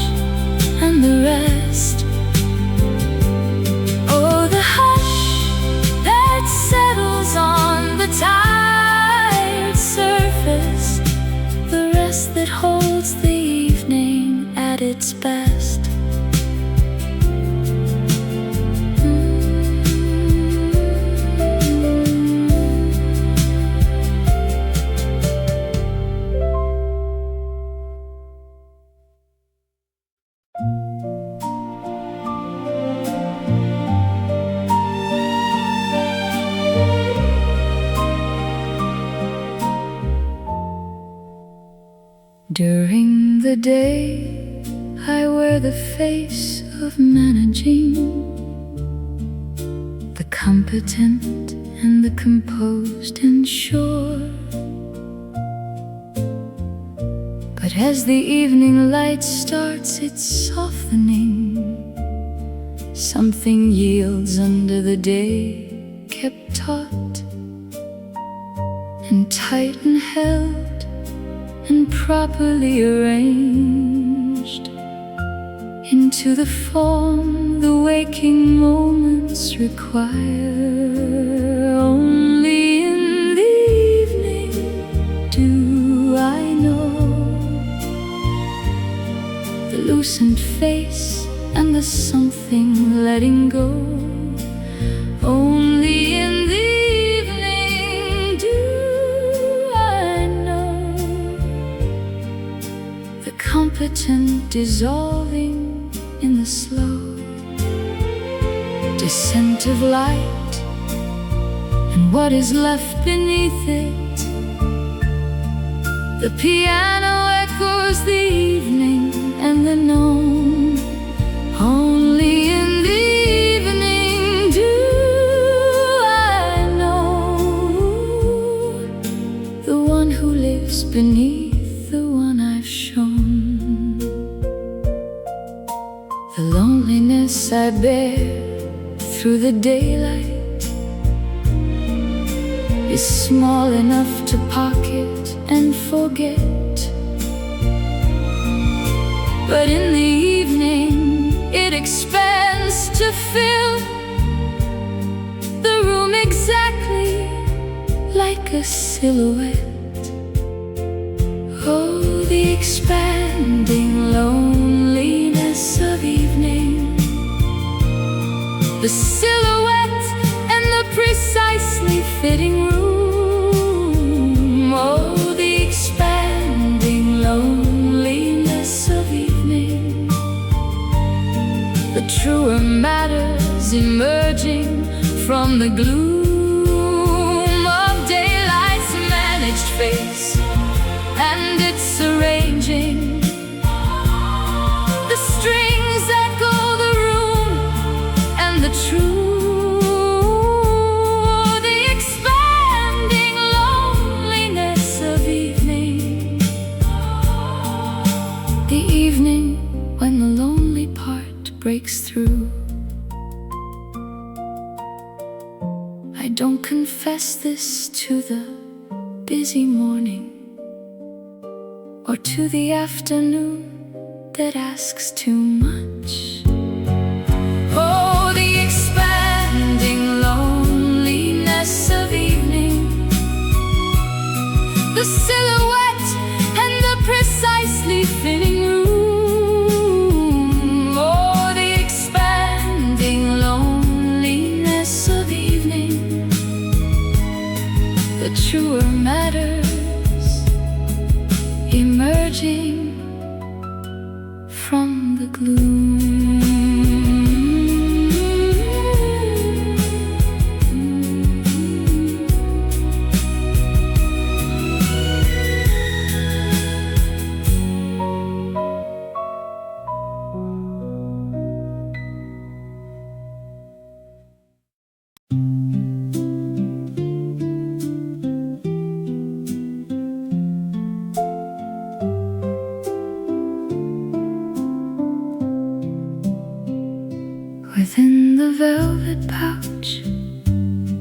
and the rest. Oh, the hush that settles on the tired surface, the rest that holds the evening at its best. During the day, I wear the face of managing, the competent and the composed and sure. But as the evening light starts its softening, something yields under the day kept taut and tight and held and properly arranged into the form the waking moments require. Only in the evening do I know the loosened face and the something letting go. Only in the evening do I know the competent dissolving in the slow descent of light, and what is left beneath it, the piano echoes the evening and the known. Only in the evening do I know the one who lives beneath the one I've shown. The loneliness I bear through the daylight is small enough to pocket and forget. But in the evening it expands to fill the room exactly like a silhouette. Oh, the expanding loneliness of evening, the silhouette and the precisely fitting room. Oh, the expanding loneliness of evening, the truer matters emerging from the gloom of daylight's managed face, and it's arranging the strings that go the room and the truth. Breaks through. I don't confess this to the busy morning or to the afternoon that asks too much. Oh, the expanding loneliness of evening, the silhouette and the precisely fitting room. Truer matters emerging from the gloom. Within the velvet pouch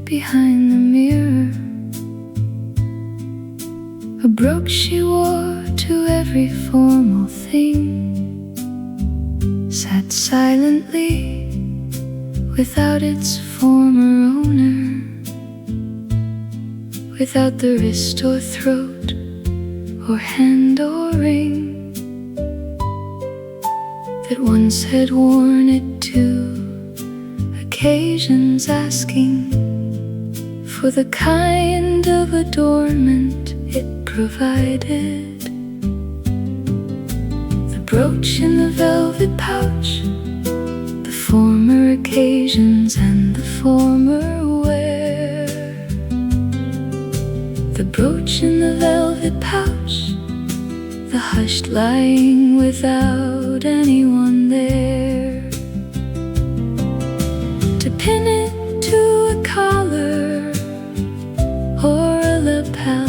behind the mirror, a brooch she wore to every formal thing, sat silently without its former owner, without the wrist or throat or hand or ring that once had worn it to occasions, asking for the kind of adornment it provided. The brooch in the velvet pouch, the former occasions and the former wear. The brooch in the velvet pouch, the hushed lying without anyone there to pin it to a collar or a lapel.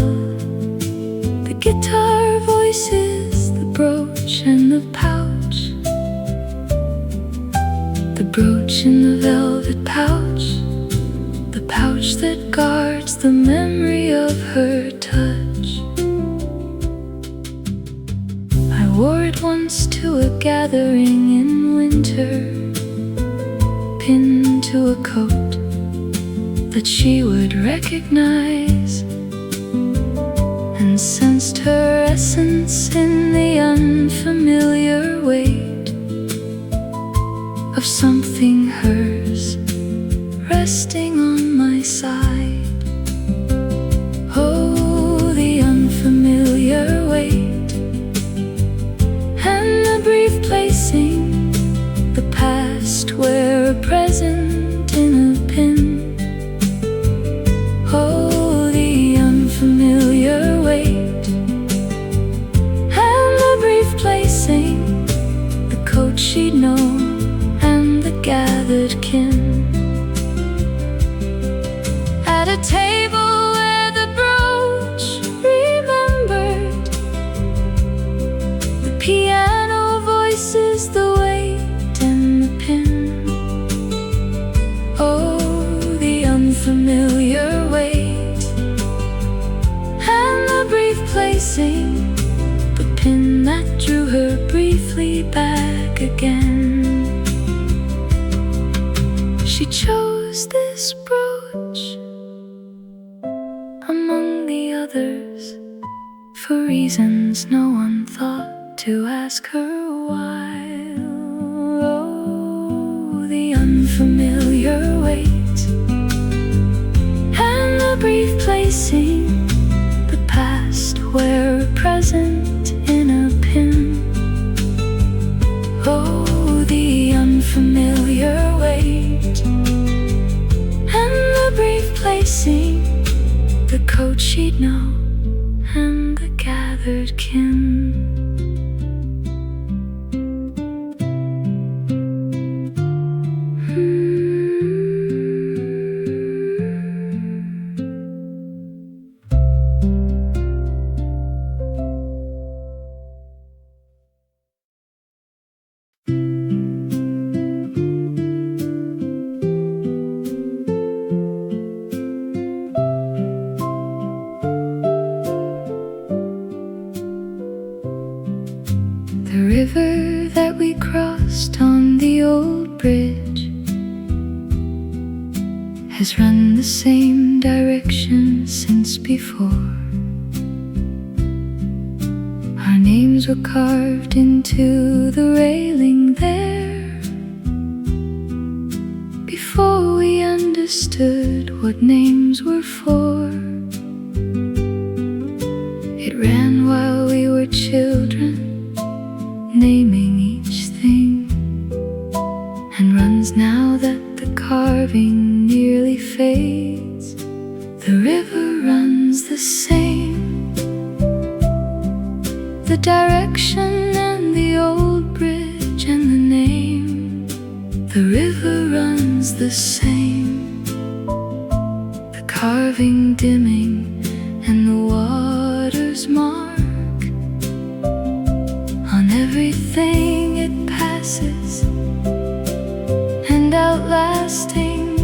The guitar voices, the brooch and the pouch. The brooch in the velvet pouch, the pouch that guards the memory of her touch. I wore it once to a gathering in winter, pinned to a coat that she would recognize, and sensed her essence in the unfamiliar weight of something hers resting on my side. Oh, the unfamiliar weight and the brief placing, the past where a present in a pin. Oh, the unfamiliar weight again. She chose this brooch among the others for reasons no one thought to ask her why. Oh, the unfamiliar weight and the brief placing, the past where present in a pin. Oh, the unfamiliar weight and the brief placing, the coat she'd know and the gathered kin. The river that we crossed on the old bridge has run the same direction since before. Our names were carved into the railing there before we understood what names were for. It ran while we were children, naming each thing, and runs now that the carving nearly fades. The river runs the same, the direction and the old bridge and the name. The river runs the same, the carving dimming and the water's mark on everything it passes, and outlasting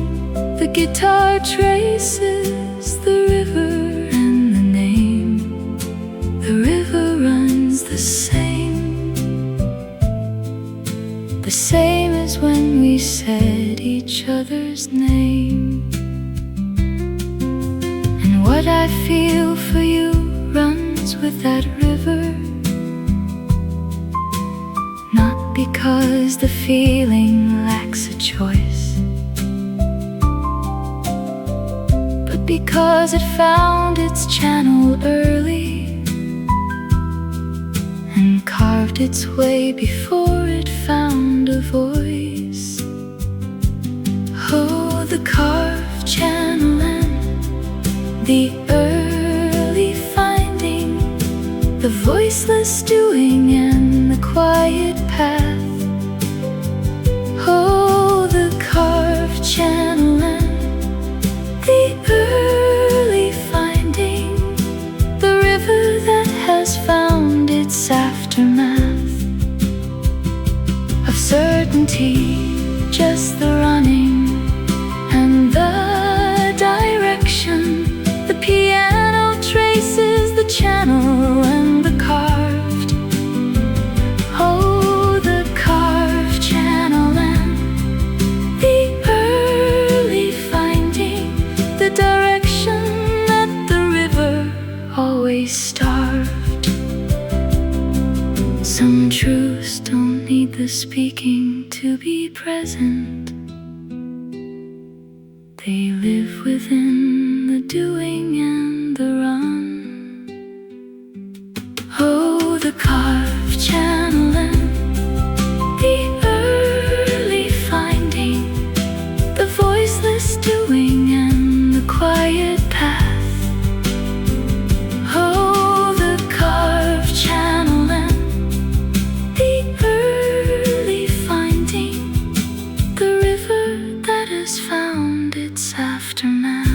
the guitar traces, the river and the name. The river runs the same as when we said each other's name. And what I feel for you runs with that river, not because the feeling lacks a choice, but because it found its channel early and carved its way before it found a voice. Oh, the carved channel and the early finding, the voiceless doing and the quiet path. Oh, the carved channel and the early finding, the river that has found its aftermath of certainty, just the running and the direction. The piano traces the channel and the carved. Oh, the carved channel and the early finding, the direction that the river always starved. Some truths don't need the speaking to be present. They live within the doing and the run. Oh, the carved channel and the early finding, the voiceless doing and the quiet path. Oh, the carved channel and the early finding, the river that has found its aftermath.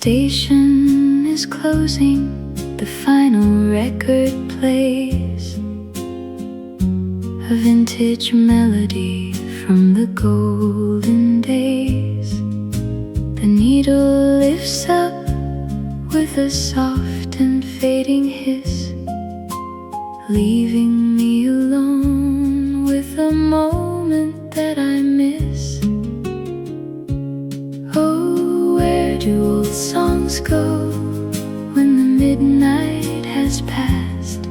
station is closing, the final record plays a vintage melody from the golden days. The needle lifts up with a soft and fading hiss, leaving me alone with a moment that I miss. Oh, where do old songs go when the midnight has passed?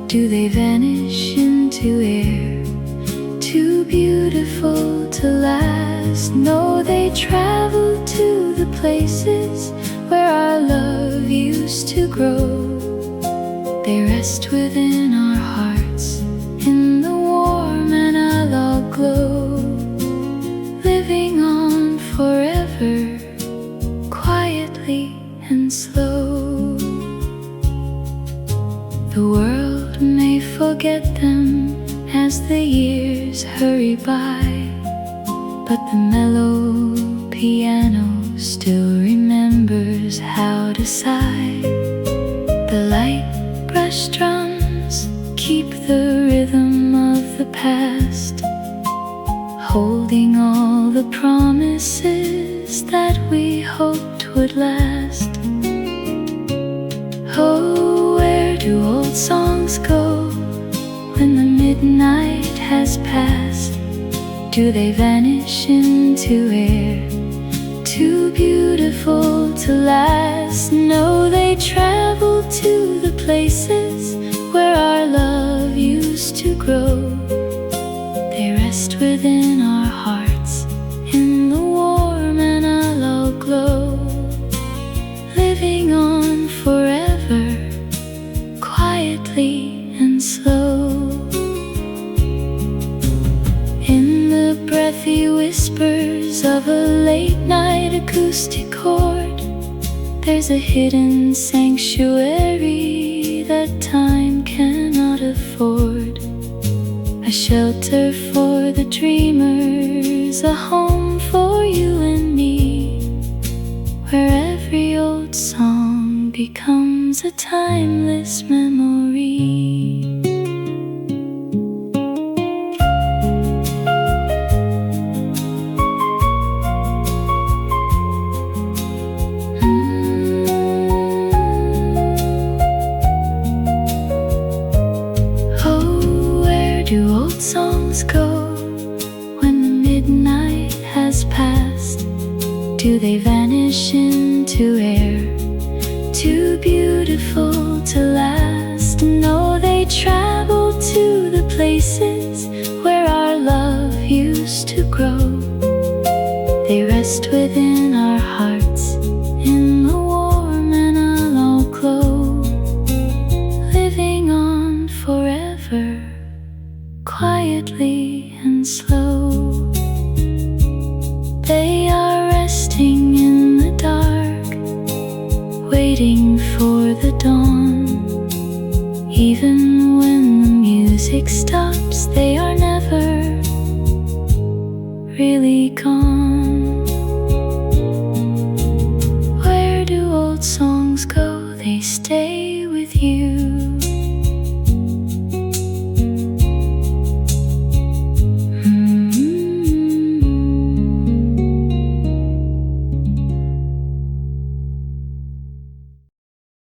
Do they vanish into air, too beautiful to last? No, they travel to the places where our love used to grow. They rest within our hearts in the warm analog glow, living on forever, quietly and slow. The world may forget them as the years hurry by, but the mellow piano still remembers how to sigh. The light brush drums keep the rhythm of the past, holding all the promises that we hoped would last. Oh, where do old songs go when the midnight has passed? Do they vanish into air, too beautiful to last? No, they travel to the places where our love used to grow. They rest within our hearts in the warm analog glow, living on forever, quietly and slow. In the breathy whispers of a late night acoustic chord, there's a hidden sanctuary that time cannot afford. A shelter for the dreamers, a home for you and me, where every old song becomes a timeless memory. Do old songs go when the midnight has passed? Do they vanish into air, too beautiful to last? No, they travel to the places where our love used to grow. They rest within our hearts in the warm analog glow, living on forever, quietly and slow. They are resting in the dark, waiting for the dawn. Even when the music stops, they are never really gone. Where do old songs go? They stay